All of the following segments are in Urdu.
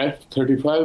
F-35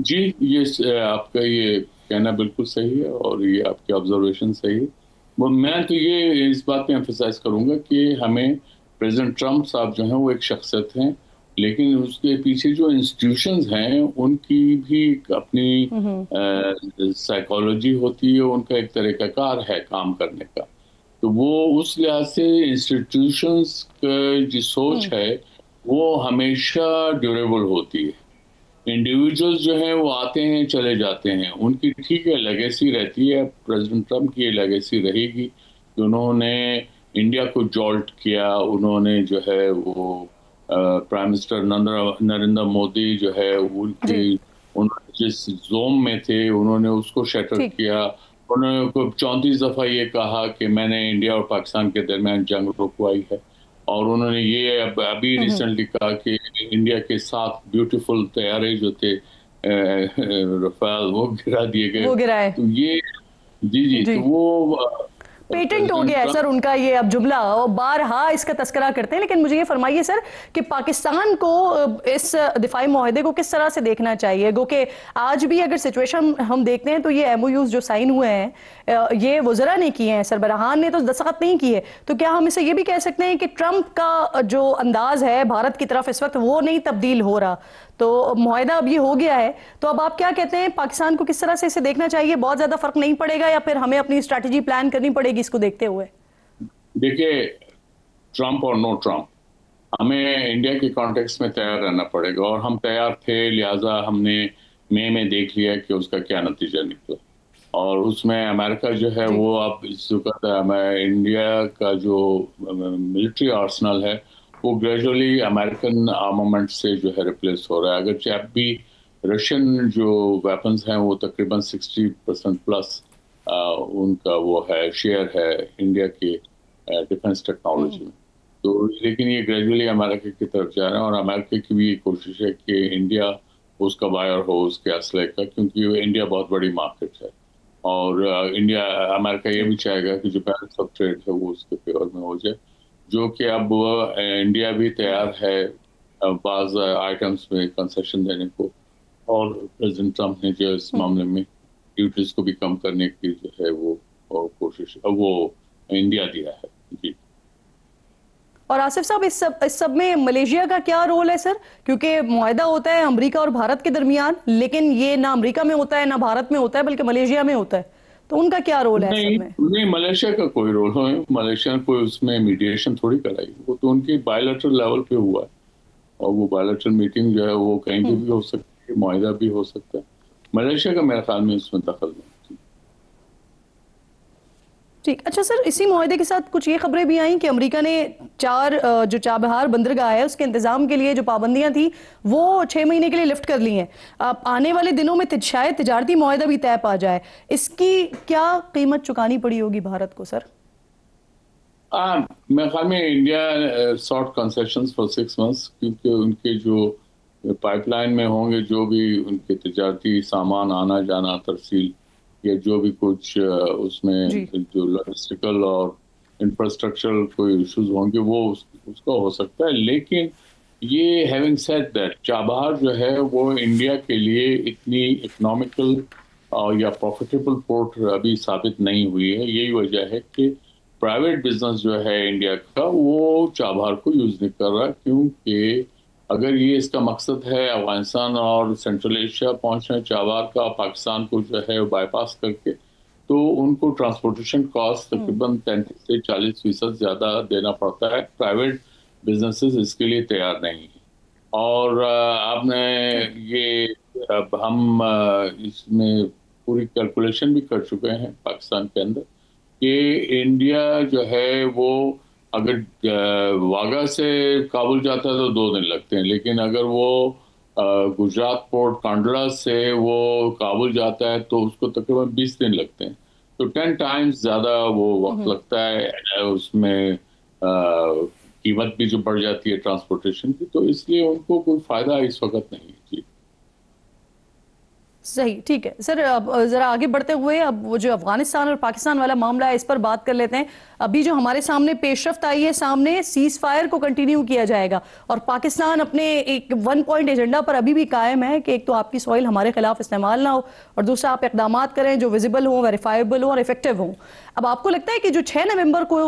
جی یہ آپ کا یہ کہنا بالکل صحیح ہے اور یہ آپ کی آبزرویشن صحیح ہے. میں تو یہ اس بات پہ ایمفسائز کروں گا کہ ہمیں پریزیڈنٹ ٹرمپ صاحب جو ہیں وہ ایک شخصیت ہیں، لیکن اس کے پیچھے جو انسٹیٹیوشنز ہیں ان کی بھی اپنی سائیکالوجی ہوتی ہے، ان کا ایک طریقہ کار ہے کام کرنے کا. تو وہ اس لحاظ سے انسٹیٹیوشنز کا جو سوچ ہے وہ ہمیشہ ڈیوریبل ہوتی ہے. انڈیویجولز جو ہیں وہ آتے ہیں چلے جاتے ہیں، ان کی ٹھیک ہے لیگیسی رہتی ہے. پریزیڈنٹ ٹرمپ کی یہ لیگیسی رہے گی کہ انہوں نے انڈیا کو جالٹ کیا، انہوں نے جو ہے وہ پرائم منسٹر نریندر مودی جو ہے ان کی انہوں نے جس زوم میں تھے انہوں نے اس کو شیٹر کیا. انہوں نے 34 دفعہ یہ کہا کہ میں نے انڈیا اور پاکستان کے درمیان جنگ رکوائی ہے، اور انہوں نے یہ ابھی ریسنٹلی کہا کہ انڈیا کے 7 بیوٹیفل طیارے جو تھے رفال وہ گرا دیے گئے. وہ گرائے تو یہ جی تو وہ پیٹنٹ ہو گیا ہے سر ان کا یہ اب جملہ، اور بارہا اس کا تذکرہ کرتے ہیں. لیکن مجھے یہ فرمائیے سر کہ پاکستان کو اس دفاعی معاہدے کو کس طرح سے دیکھنا چاہیے؟ گو کہ آج بھی اگر سچویشن ہم دیکھتے ہیں تو یہ ایم او یوز جو سائن ہوئے ہیں یہ وزراء نے کیے ہیں، سربراہان نے تو دستخط نہیں کیے. تو کیا ہم اسے یہ بھی کہہ سکتے ہیں کہ ٹرمپ کا جو انداز ہے بھارت کی طرف اس وقت وہ نہیں تبدیل ہو رہا؟ تو معاہدہ اب یہ ہو گیا ہے، تو اب آپ کیا کہتے ہیں پاکستان کو کس طرح سے اسے دیکھنا چاہیے؟ بہت زیادہ فرق نہیں پڑے گا یا پھر ہمیں اپنی اسٹریٹجی پلان کرنی پڑے گی اس کو دیکھتے ہوئے؟ دیکھیے ٹرمپ اور نو ٹرمپ ہمیں انڈیا کے کانٹیکس میں تیار رہنا پڑے گا، اور ہم تیار تھے، لہٰذا ہم نے مئی میں دیکھ لیا کہ اس کا کیا نتیجہ نکلا. اور اس میں امریکہ جو ہے وہ اب اس وقت انڈیا کا جو ملٹری آرسنل ہے وہ گریجولی امریکن آرمامنٹ سے جو ہے ریپلیس ہو رہا ہے. اگرچہ اب بھی رشین جو ویپنز ہیں وہ تقریباً 60% پلس ان کا وہ ہے شیئر ہے انڈیا کی ڈیفنس ٹیکنالوجی میں. تو لیکن یہ گریجولی امریکہ کی طرف جا رہے ہیں، اور امریکہ کی بھی یہ کوشش ہے کہ انڈیا اس کا بائر ہو اس کے اسلحے کا، کیونکہ انڈیا بہت بڑی مارکیٹ ہے. اور انڈیا امریکہ یہ بھی چاہے گا کہ جو بیلنس آف ٹریڈ ہے وہ اس کے فیور میں ہو جائے، جو کہ اب انڈیا بھی تیار ہے بعض آئٹمس میں کنسیشن دینے کو. اور پریزیڈنٹ ٹرمپ نے جو اس معاملے میں ڈیوٹیز کو بھی کم کرنے کی جو ہے وہ کوشش وہ انڈیا دیا ہے. جی اور آصف صاحب اس سب میں ملیشیا کا کیا رول ہے سر؟ کیونکہ معاہدہ ہوتا ہے امریکہ اور بھارت کے درمیان، لیکن یہ نہ امریکہ میں ہوتا ہے نہ بھارت میں ہوتا ہے بلکہ ملیشیا میں ہوتا ہے. تو ان کا کیا رول ہے سب میں؟ نہیں ملیشیا کا کوئی رول ہے، ملیشیا نے کوئی اس میں میڈیشن تھوڑی کرائی، وہ تو ان کی بائیلیٹرل لیول پہ ہوا ہے، اور وہ بائیلیٹرل میٹنگ جو ہے وہ کہیں پہ بھی ہو سکتی ہے، معاہدہ بھی ہو سکتا ہے. ملیشیا کا میرے خیال میں اس میں دخل نہیں. ٹھیک. اچھا سر، اسی معاہدے کے ساتھ کچھ یہ خبریں بھی آئیں کہ امریکہ نے جو چابہار بندرگاہ ہے اس کے انتظام کے لیے جو پابندیاں تھیں وہ 6 مہینے کے لیے لفٹ کر لی ہیں. آنے والے دنوں میں شاید تجارتی معاہدہ بھی طے پا جائے. اس کی کیا قیمت چکانی پڑی ہوگی بھارت کو سر؟ میرے خیال میں India sort concessions for 6 months، کیونکہ ان کے جو پائپ لائن میں ہوں گے جو بھی ان کے تجارتی سامان آنا جانا ترسیل یا جو بھی کچھ اس میں جو لاجسٹیکل اور انفراسٹرکچرل کوئی ایشوز ہوں گے وہ اس کا ہو سکتا ہے. لیکن یہ ہیونگ سیڈ دیٹ چابہار جو ہے وہ انڈیا کے لیے اتنی اکنامیکل یا پروفیٹیبل پورٹ ابھی ثابت نہیں ہوئی ہے. یہی وجہ ہے کہ پرائیویٹ بزنس جو ہے انڈیا کا وہ چابہار کو یوز نہیں کر رہا، کیونکہ اگر یہ اس کا مقصد ہے افغانستان اور سینٹرل ایشیا پہنچنا چابہار کا، پاکستان کو جو ہے بائی پاس کر کے، تو ان کو ٹرانسپورٹیشن کاسٹ تقریباً 33 سے 40% زیادہ دینا پڑتا ہے. پرائیویٹ بزنسز اس کے لیے تیار نہیں ہیں. اور آپ نے یہ اب ہم اس میں پوری کیلکولیشن بھی کر چکے ہیں پاکستان کے اندر کہ انڈیا جو ہے وہ اگر واگا سے کابل جاتا ہے تو 2 دن لگتے ہیں، لیکن اگر وہ گجرات پورٹ کانڈلا سے وہ کابل جاتا ہے تو اس کو تقریباً 20 دن لگتے ہیں. تو 10 ٹائمز زیادہ وہ وقت لگتا ہے. اس میں قیمت بھی جو بڑھ جاتی ہے ٹرانسپورٹیشن کی، تو اس لیے ان کو کوئی فائدہ اس وقت نہیں ہے. جی صحیح، ٹھیک ہے سر. ذرا آگے بڑھتے ہوئے اب وہ جو افغانستان اور پاکستان والا معاملہ ہے اس پر بات کر لیتے ہیں. ابھی جو ہمارے سامنے پیش رفت آئی ہے، سامنے سیز فائر کو کنٹینیو کیا جائے گا، اور پاکستان اپنے ایک 1 پوائنٹ ایجنڈا پر ابھی بھی قائم ہے کہ ایک تو آپ کی سوائل ہمارے خلاف استعمال نہ ہو، اور دوسرا آپ اقدامات کریں جو ویزیبل ہوں، ویریفائیبل ہوں اور افیکٹو ہوں. اب آپ کو لگتا ہے کہ جو 6 نومبر کو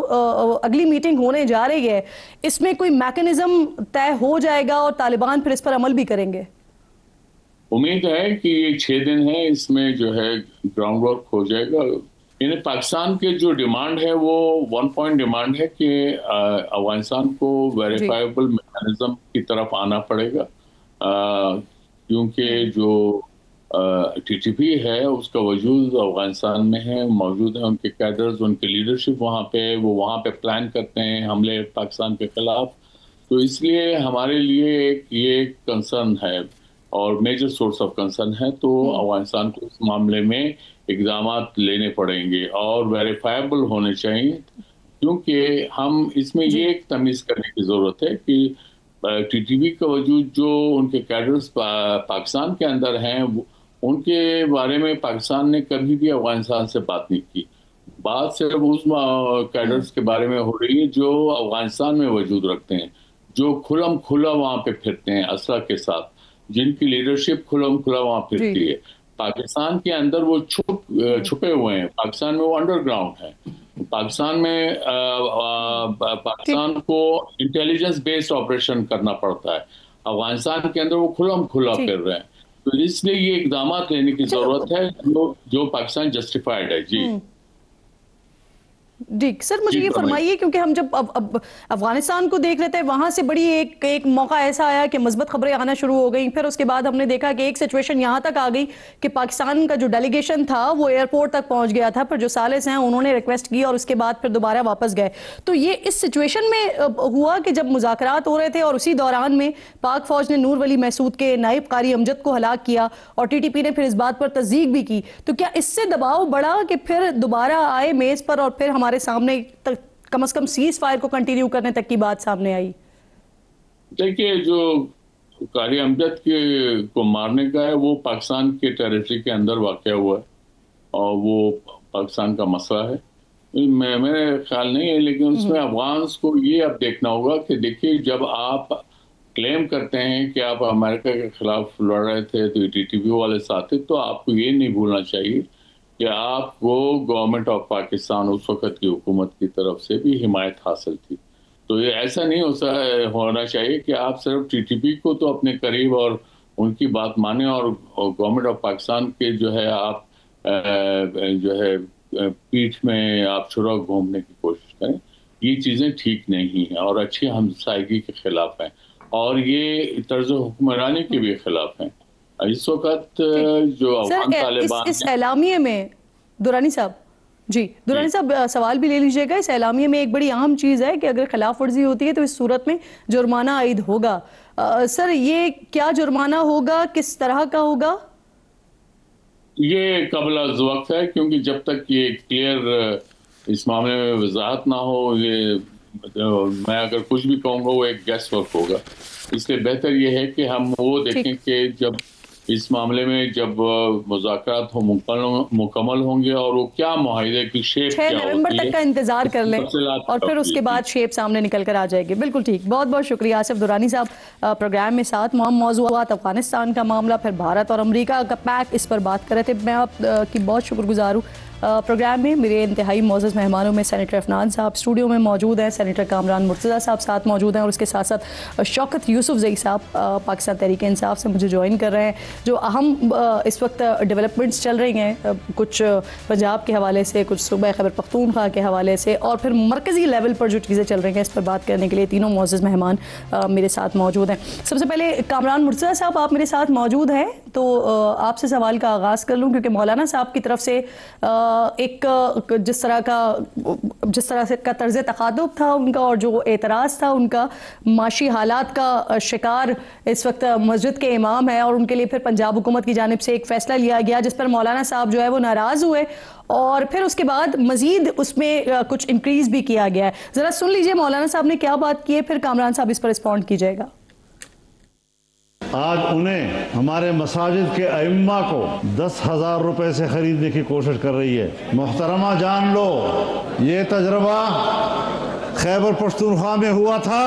اگلی میٹنگ ہونے جا رہی ہے، اس میں کوئی میکنزم طے ہو جائے گا اور طالبان پھر اس پر عمل بھی کریں گے؟ امید ہے کہ یہ 6 دن ہے، اس میں جو ہے گراؤنڈ ورک ہو جائے گا. یعنی پاکستان کے جو ڈیمانڈ ہے وہ 1 پوائنٹ ڈیمانڈ ہے کہ افغانستان کو ویریفائیبل میکانزم کی طرف آنا پڑے گا، کیونکہ جو ٹی ٹی پی ہے اس کا وجود افغانستان میں ہے، موجود ہے، ان کے کیڈرز، ان کی لیڈرشپ وہاں پہ، وہ وہاں پہ پلان کرتے ہیں حملے پاکستان کے خلاف. تو اس لیے ہمارے لیے یہ کنسرن ہے اور میجر سورس آف کنسرن ہے. تو افغانستان کو اس معاملے میں اقدامات لینے پڑیں گے اور ویریفائیبل ہونے چاہیے، کیونکہ ہم اس میں یہ ایک تمیز کرنے کی ضرورت ہے کہ ٹی ٹی پی کا وجود جو ان کے کیڈرز پاکستان کے اندر ہیں، ان کے بارے میں پاکستان نے کبھی بھی افغانستان سے بات نہیں کی. بات صرف اس کیڈرز کے بارے میں ہو رہی ہے جو افغانستان میں وجود رکھتے ہیں، جو کھلم کھلا وہاں پہ پھرتے ہیں اسلحہ کے ساتھ، جن کی لیڈرشپ کھلم کھلا وہاں پھرتی ہے. پاکستان کے اندر وہ چھپے ہوئے ہیں، پاکستان میں وہ انڈر گراؤنڈ ہے. پاکستان میں پاکستان کو انٹیلیجنس بیسڈ آپریشن کرنا پڑتا ہے، افغانستان کے اندر وہ کھلم کھلا پھر رہے ہیں. تو اس لیے یہ اقدامات لینے کی ضرورت ہے جو پاکستان جسٹیفائڈ ہے. جی سر، مجھے یہ فرمائیے، کیونکہ ہم جب اب افغانستان کو دیکھ رہے تھے، وہاں سے بڑی ایک موقع ایسا آیا کہ مثبت خبریں آنا شروع ہو گئیں. پھر اس کے بعد ہم نے دیکھا کہ ایک سچویشن یہاں تک آ گئی کہ پاکستان کا جو ڈیلیگیشن تھا وہ ایئرپورٹ تک پہنچ گیا تھا، پر جو سالس ہیں انہوں نے ریکویسٹ کی اور اس کے بعد پھر دوبارہ واپس گئے. تو یہ اس سچویشن میں ہوا کہ جب مذاکرات ہو رہے تھے اور اسی دوران میں پاک فوج نے نور ولی محسود کے نائب قاری امجد کو ہلاک کیا اور ٹی ٹی پی نے پھر اس بات پر تصدیق بھی کی. تو کیا اس سے دباؤ بڑھا کہ پھر دوبارہ آئے میز پر اور پھر ہمارے سامنے کم از کم سیز فائر کو کنٹینیو کرنے تک کی بات سامنے آئی؟ دیکھیے، جو قاری امجد کو مارنے کا ہے وہ پاکستان کے ٹیریٹری کے اندر واقع ہوا ہے اور وہ پاکستان کا مسئلہ ہے. میرے خیال نہیں ہے، لیکن اس میں افغانس کو یہ اب دیکھنا ہوگا کہ دیکھیے، جب آپ کلیم کرتے ہیں کہ آپ امریکہ کے خلاف لڑ رہے تھے تو ٹی ٹی پی والے ساتھ تھے، تو آپ کو یہ نہیں بھولنا چاہیے کہ آپ کو گورنمنٹ آف پاکستان اس وقت کی حکومت کی طرف سے بھی حمایت حاصل تھی. تو یہ ایسا نہیں ہونا چاہیے کہ آپ صرف ٹی ٹی پی کو تو اپنے قریب اور ان کی بات مانیں اور گورنمنٹ آف پاکستان کے جو ہے آپ جو ہے پیٹھ میں آپ چھرا گھومنے کی کوشش کریں. یہ چیزیں ٹھیک نہیں ہیں اور اچھی ہمسائیگی کے خلاف ہیں اور یہ طرز حکمرانی کے بھی خلاف ہیں. اس وقت جو افغان طالبان اس اعلامیے میں دورانی صاحب سوال بھی لے لیجئے گا. اس اعلامیے میں ایک بڑی اہم چیز ہے کہ اگر خلاف ورزی ہوتی ہے تو اس صورت میں جرمانہ عائد ہوگا. سر، یہ کیا جرمانہ ہوگا، کس طرح کا ہوگا؟ یہ قبل از وقت ہے، کیونکہ جب تک یہ کلیئر اس معاملے میں وضاحت نہ ہو، یہ میں اگر کچھ بھی کہوں گا وہ ایک گیس ورک ہوگا. اس لیے بہتر یہ ہے کہ ہم وہ دیکھیں کہ جب اس معاملے میں جب مذاکرات مکمل ہوں گے اور وہ کیا معاہدے کی شیپ کیا ہوتی ہے، 6 نومبر تک کا انتظار کر لیں اور پھر اس کے بعد شیپ سامنے نکل کر آ جائے گی. بالکل ٹھیک. بہت بہت شکریہ آصف درانی صاحب پروگرام میں ساتھ. موضوعات افغانستان کا معاملہ، پھر بھارت اور امریکہ کا پیک، اس پر بات کر رہے تھے. میں آپ کی بہت شکر گزار ہوں. پروگرام میں میرے انتہائی معزز مہمانوں میں سینیٹر عفنان صاحب اسٹوڈیو میں موجود ہیں، سینیٹر کامران مرتضیٰ صاحب ساتھ موجود ہیں، اور اس کے ساتھ ساتھ شوکت یوسف زئی صاحب پاکستان تحریک انصاف سے مجھے جوائن کر رہے ہیں. جو اہم اس وقت ڈیولپمنٹس چل رہی ہیں، کچھ پنجاب کے حوالے سے، کچھ صوبہ خیبر پختونخوا کے حوالے سے، اور پھر مرکزی لیول پر جو چیزیں چل رہی ہیں، اس پر بات کرنے کے لیے تینوں معزز مہمان میرے ساتھ موجود ہیں. سب سے پہلے کامران مرتضیٰ صاحب، آپ میرے ساتھ موجود ہیں، تو آپ سے سوال کا آغاز کر لوں، کیونکہ مولانا صاحب کی طرف سے ایک جس طرح سے کا طرز تخاطب تھا ان کا، اور جو اعتراض تھا ان کا، معاشی حالات کا شکار اس وقت مسجد کے امام ہے، اور ان کے لیے پھر پنجاب حکومت کی جانب سے ایک فیصلہ لیا گیا جس پر مولانا صاحب جو ہے وہ ناراض ہوئے، اور پھر اس کے بعد مزید اس میں کچھ انکریز بھی کیا گیا ہے. ذرا سن لیجئے مولانا صاحب نے کیا بات کی ہے، پھر کامران صاحب اس پر رسپونڈ کیجئے گا. آج انہیں ہمارے مساجد کے ائمہ کو 10,000 روپے سے خریدنے کی کوشش کر رہی ہے۔ محترمہ جان لو، یہ تجربہ خیبر پختونخوا میں ہوا تھا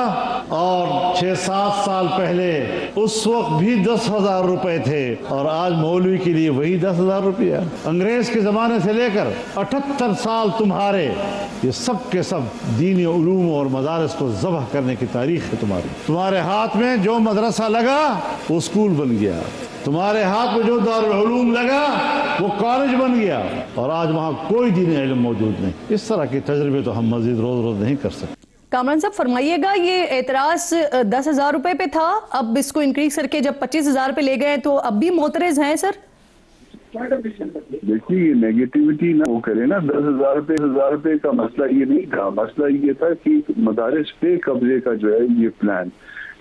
اور 6-7 سال پہلے اس وقت بھی 10,000 روپے تھے اور آج مولوی کے لیے وہی 10,000 روپیہ۔ انگریز کے زمانے سے لے کر 78 سال تمہارے، یہ سب کے سب دینی علوم اور مدارس کو ذبح کرنے کی تاریخ ہے تمہاری۔ تمہارے ہاتھ میں جو مدرسہ لگا وہ اسکول بن گیا، تمہارے ہاتھ میں جو دارالعلوم لگا وہ کالج بن گیا، اور آج وہاں کوئی دینی علم موجود نہیں۔ اس طرح کے تجربے تو ہم مزید روز روز نہیں کر سکتے۔ کامران صاحب فرمائیے گا، یہ اعتراض 10,000 روپے پہ تھا، اب اس کو انکریز کر کے جب 25,000 پہ لے گئے تو اب بھی معترض ہیں سر؟ دیکھیے یہ نیگیٹیوٹی نہ وہ کرے نا، 10,000 روپے کا مسئلہ یہ نہیں تھا، مسئلہ یہ تھا کہ مدارس پہ قبضے کا جو ہے یہ پلان،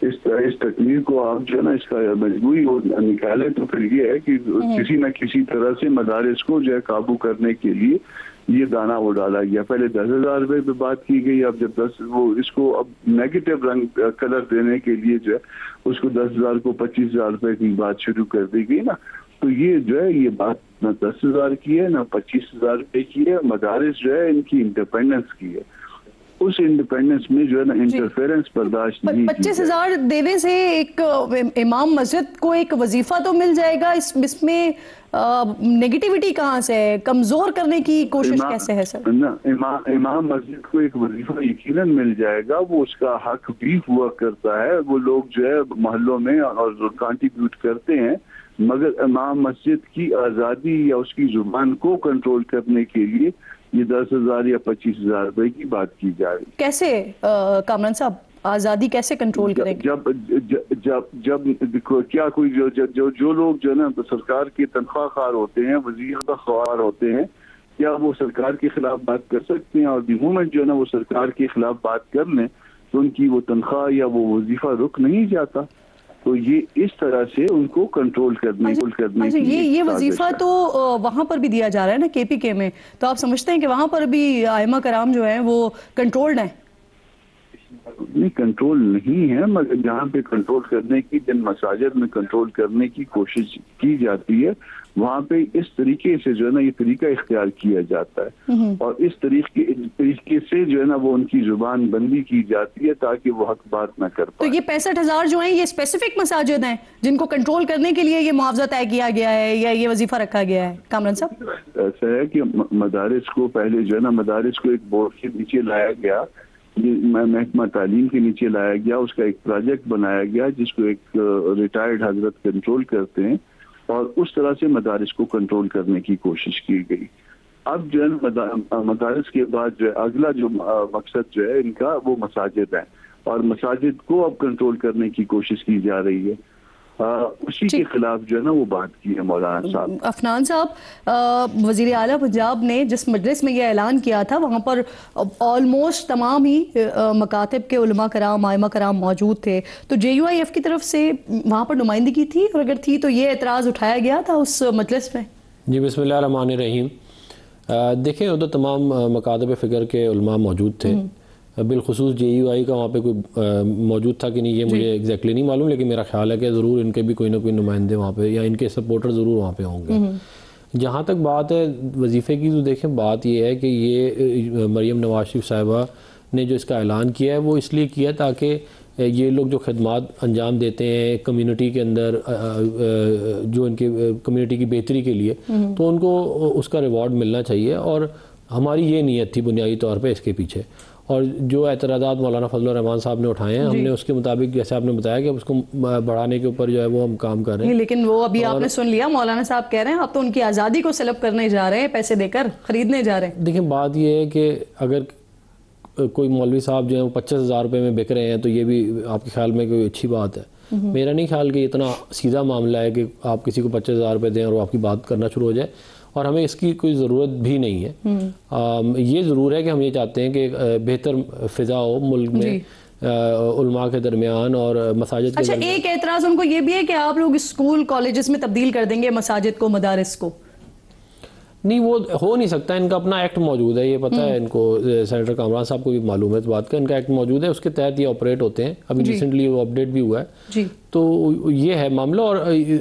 اس تکلیف کو آپ جو ہے نا اس کا مجبوری نکالے تو پھر یہ ہے کہ کسی نہ کسی طرح سے مدارس کو جو ہے قابو کرنے کے لیے یہ دانہ وہ ڈالا گیا۔ پہلے 10,000 روپے پہ بات کی گئی، اب جب اس کو اب نیگیٹو رنگ کلر دینے کے لیے جو ہے اس کو 10,000 کو 25,000 روپے کی بات شروع کر دی گئی نا، تو یہ جو ہے یہ بات نہ 10,000 کی ہے نہ 25,000 روپے کی ہے۔ مدارس جو ہے ان کی انڈیپینڈنس کی ہے، اس انڈیپینڈنس میں جو ہے نا انٹرفیرنس برداشت نہیں۔ 25,000 دینے سے ایک امام مسجد کو ایک وظیفہ تو مل جائے گا، اس میں نیگیٹیوٹی کہاں سے ہے؟ کمزور کرنے کی کوشش کیسے ہے سر؟ امام مسجد کو ایک وظیفہ یقیناً مل جائے گا، وہ اس کا حق بھی ہوا کرتا ہے، وہ لوگ جو ہے محلوں میں اور کانٹریبیوٹ کرتے ہیں، مگر امام مسجد کی آزادی یا اس کی زبان کو کنٹرول کرنے کے لیے یہ 10,000 یا 25,000 روپے کی بات کی جا رہی ہے۔ کیسے کامران صاحب آزادی کیسے کنٹرول کریں گے؟ جب کیا کوئی جو لوگ جو ہے نا سرکار کے تنخواہ خار ہوتے ہیں، وزیر خوار ہوتے ہیں، کیا وہ سرکار کے خلاف بات کر سکتے ہیں؟ اور دی مومنٹ جو ہے نا وہ سرکار کے خلاف بات کر لیں تو ان کی وہ تنخواہ یا وہ وظیفہ رک نہیں جاتا، تو یہ اس طرح سے ان کو کنٹرول کرنے یہ وظیفہ تو وہاں پر بھی دیا جا رہا ہے نا KPK میں، تو آپ سمجھتے ہیں کہ وہاں پر بھی ائمہ کرام جو ہیں وہ کنٹرولڈ ہیں؟ نہیں، کنٹرول نہیں ہے، مگر جہاں پہ کنٹرول کرنے کی، جن مساجد میں کنٹرول کرنے کی کوشش کی جاتی ہے وہاں پہ اس طریقے سے جو ہے نا یہ طریقہ اختیار کیا جاتا ہے، اور اس طریقے سے جو ہے نا وہ ان کی زبان بندی کی جاتی ہے تاکہ وہ حق بات نہ کر پائے۔ تو یہ 65,000 جو ہیں یہ اسپیسیفک مساجد ہیں جن کو کنٹرول کرنے کے لیے یہ معاوضہ طے کیا گیا ہے یا یہ وظیفہ رکھا گیا ہے کامران صاحب؟ ایسا ہے کہ مدارس کو پہلے جو ہے نا مدارس کو ایک بورڈ کے نیچے لایا گیا، محکمہ تعلیم کے نیچے لایا گیا، اس کا ایک پروجیکٹ بنایا گیا جس کو ایک ریٹائرڈ حضرت کنٹرول کرتے ہیں، اور اس طرح سے مدارس کو کنٹرول کرنے کی کوشش کی گئی۔ اب جو ہے مدارس کے بعد جو ہے اگلا جو مقصد جو ہے ان کا وہ مساجد ہے، اور مساجد کو اب کنٹرول کرنے کی کوشش کی جا رہی ہے، اسی کے خلاف جو ہے نا وہ بات کی ہے مولانا صاحب۔ افنان صاحب، وزیر اعلیٰ پنجاب نے جس مجلس میں یہ اعلان کیا تھا وہاں پر آلموسٹ تمام ہی مکاتب کے علماء کرام، ائمہ کرام موجود تھے، تو JUIF کی طرف سے وہاں پر نمائندگی تھی، اور اگر تھی تو یہ اعتراض اٹھایا گیا تھا اس مجلس میں؟ جی بسم اللہ الرحمن الرحیم۔ دیکھیں ادھر تمام مکاتب فکر کے علماء موجود تھے، بالخصوص JUI کا وہاں پہ کوئی موجود تھا کہ نہیں یہ مجھے ایگزیکٹلی نہیں معلوم، لیکن میرا خیال ہے کہ ضرور ان کے بھی کوئی نہ کوئی نمائندے وہاں پہ یا ان کے سپورٹر ضرور وہاں پہ ہوں گے۔ جہاں تک بات ہے وظیفے کی، تو دیکھیں بات یہ ہے کہ یہ مریم نواز شریف صاحبہ نے جو اس کا اعلان کیا ہے وہ اس لیے کیا تاکہ یہ لوگ جو خدمات انجام دیتے ہیں کمیونٹی کے اندر، جو ان کے کمیونٹی کی بہتری کے لیے، تو ان کو اس کا ریوارڈ ملنا چاہیے، اور ہماری یہ نیت تھی بنیادی طور پہ اس کے پیچھے۔ اور جو اعتراضات مولانا فضل الرحمان صاحب نے اٹھائے ہیں، ہم نے اس کے مطابق جیسے آپ نے بتایا کہ اس کو بڑھانے کے اوپر جو ہے وہ ہم کام کر رہے ہیں، لیکن وہ ابھی آپ نے سن لیا مولانا صاحب کہہ رہے ہیں آپ تو ان کی آزادی کو سلب کرنے جا رہے ہیں، پیسے دے کر خریدنے جا رہے ہیں۔ دیکھیں بات یہ ہے کہ اگر کوئی مولوی صاحب جو ہیں وہ 25,000 روپے میں بک رہے ہیں تو یہ بھی آپ کے خیال میں کوئی اچھی بات ہے؟ میرا نہیں خیال کہ اتنا سیدھا معاملہ ہے کہ آپ کسی کو 25,000 روپے دیں اور وہ آپ کی بات کرنا شروع ہو جائے، اور ہمیں اس کی کوئی ضرورت بھی نہیں ہے۔ یہ ضرور ہے کہ ہم یہ چاہتے ہیں کہ بہتر فضا ہو ملک میں علماء کے درمیان اور مساجد کے درمیان۔ اچھا، ایک اعتراض ان کو یہ بھی ہے کہ آپ لوگ اسکول کالجز میں تبدیل کر دیں گے مساجد کو، مدارس کو۔ نہیں وہ ہو نہیں سکتا. ان کا اپنا ایکٹ موجود ہے, یہ پتہ ہے ان کو, سینیٹر کامران صاحب کو بھی معلوم ہے اس بات کا. ان کا ایکٹ موجود ہے, اس کے تحت یہ آپریٹ ہوتے ہیں. ابھی ریسنٹلی وہ اپڈیٹ بھی ہوا ہے. تو یہ ہے معاملہ. اور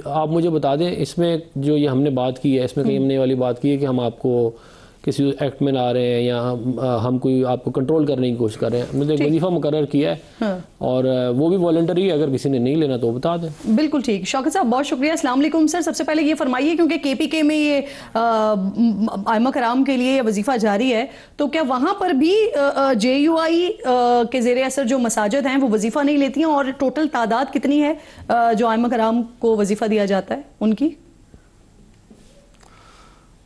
آپ مجھے بتا دیں اس میں جو یہ ہم نے بات کی ہے, اس میں کہیں ہم نے والی بات کی ہے کہ ہم آپ کو کسی ایکٹ میں لا رہے ہیں یا ہم کوئی آپ کو کنٹرول کرنے کی کوشش کر رہے ہیں. ہم نے ایک وظیفہ مقرر کیا ہے اور وہ بھی والنٹری ہے, اگر کسی نے نہیں لینا تو بتا دیں. بالکل ٹھیک. شوکت صاحب بہت شکریہ. السلام علیکم سر. سب سے پہلے یہ فرمائیے, کیونکہ کے پی کے میں یہ ائمہ کرام کے لیے یہ وظیفہ جاری ہے, تو کیا وہاں پر بھی جے یو آئی کے زیر اثر جو مساجد ہیں وہ وظیفہ نہیں لیتی ہیں, اور ٹوٹل تعداد کتنی ہے جو ائمہ کرام کو وظیفہ دیا جاتا ہے ان کی؟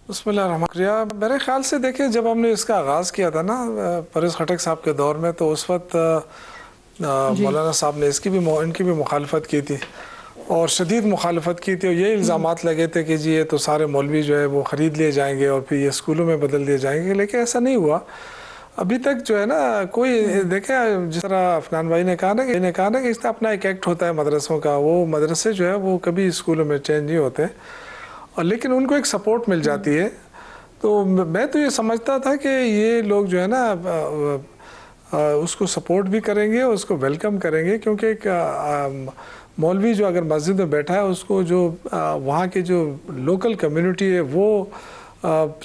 بسم اللہ الرحمن الرحیم. میرے خیال سے دیکھیں جب ہم نے اس کا آغاز کیا تھا نا پرویز خٹک صاحب کے دور میں, تو اس وقت مولانا صاحب نے ان کی بھی مخالفت کی تھی, اور شدید مخالفت کی تھی, اور یہ الزامات لگے تھے کہ جی یہ تو سارے مولوی جو ہے وہ خرید لیے جائیں گے اور پھر یہ اسکولوں میں بدل دیے جائیں گے. لیکن ایسا نہیں ہوا ابھی تک جو ہے نا. کوئی دیکھیں جس طرح عفنان بھائی نے کہا نا کہ اس طرح اپنا ایک ایکٹ ہوتا ہے مدرسوں کا, وہ مدرسے جو ہے وہ کبھی اسکولوں میں چینج نہیں ہوتے, اور لیکن ان کو ایک سپورٹ مل جاتی ہے. تو میں تو یہ سمجھتا تھا کہ یہ لوگ جو ہے نا اس کو سپورٹ بھی کریں گے اور اس کو ویلکم کریں گے, کیونکہ ایک مولوی جو اگر مسجد میں بیٹھا ہے اس کو جو وہاں کی جو لوکل کمیونٹی ہے وہ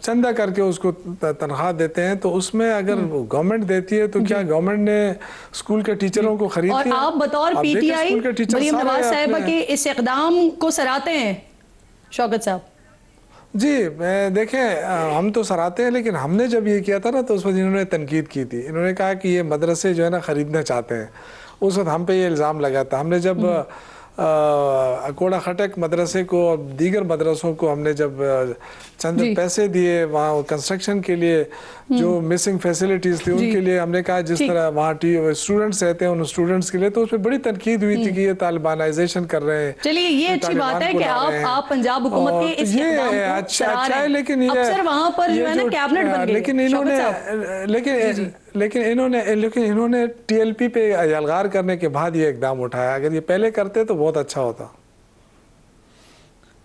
چندہ کر کے اس کو تنخواہ دیتے ہیں, تو اس میں اگر گورنمنٹ دیتی ہے تو کیا گورنمنٹ نے اسکول کے ٹیچروں کو خرید اور آپ بطور P T I Maryam Nawaz صاحبہ کے اس اقدام کو سراہتے ہیں شوکت صاحب؟ جی دیکھیں ہم تو سراہتے ہیں, لیکن ہم نے جب یہ کیا تھا نا تو اس وقت انہوں نے تنقید کی تھی. انہوں نے کہا کہ یہ مدرسے جو ہے نا خریدنا چاہتے ہیں. اس وقت ہم پہ یہ الزام لگا تھا. ہم نے جب اکوڑا خٹک مدرسے کو اور دیگر مدرسوں کو ہم نے جب چند پیسے دیے وہاں کنسٹرکشن کے لیے, جو مسنگ فیسلٹیز تھی ان کے لیے, ہم نے کہا جس طرح وہاں اسٹوڈنٹس رہتے ہیں ان اسٹوڈنٹس کے لیے, تو اس پہ بڑی تنقید ہوئی تھی کہ یہ طالبانائزیشن کر رہے ہیں. چلیے یہ اچھی بات ہے کہ آپ پنجاب حکومت کے اس اقدام کو سراہ رہے ہیں. افسر وہاں پر جو ہے نا کیبنٹ بن گئے. لیکن انہوں نے ٹی ایل پی پہ یلغار کرنے کے بعد یہ اقدام اٹھایا. اگر یہ پہلے کرتے تو بہت اچھا ہوتا.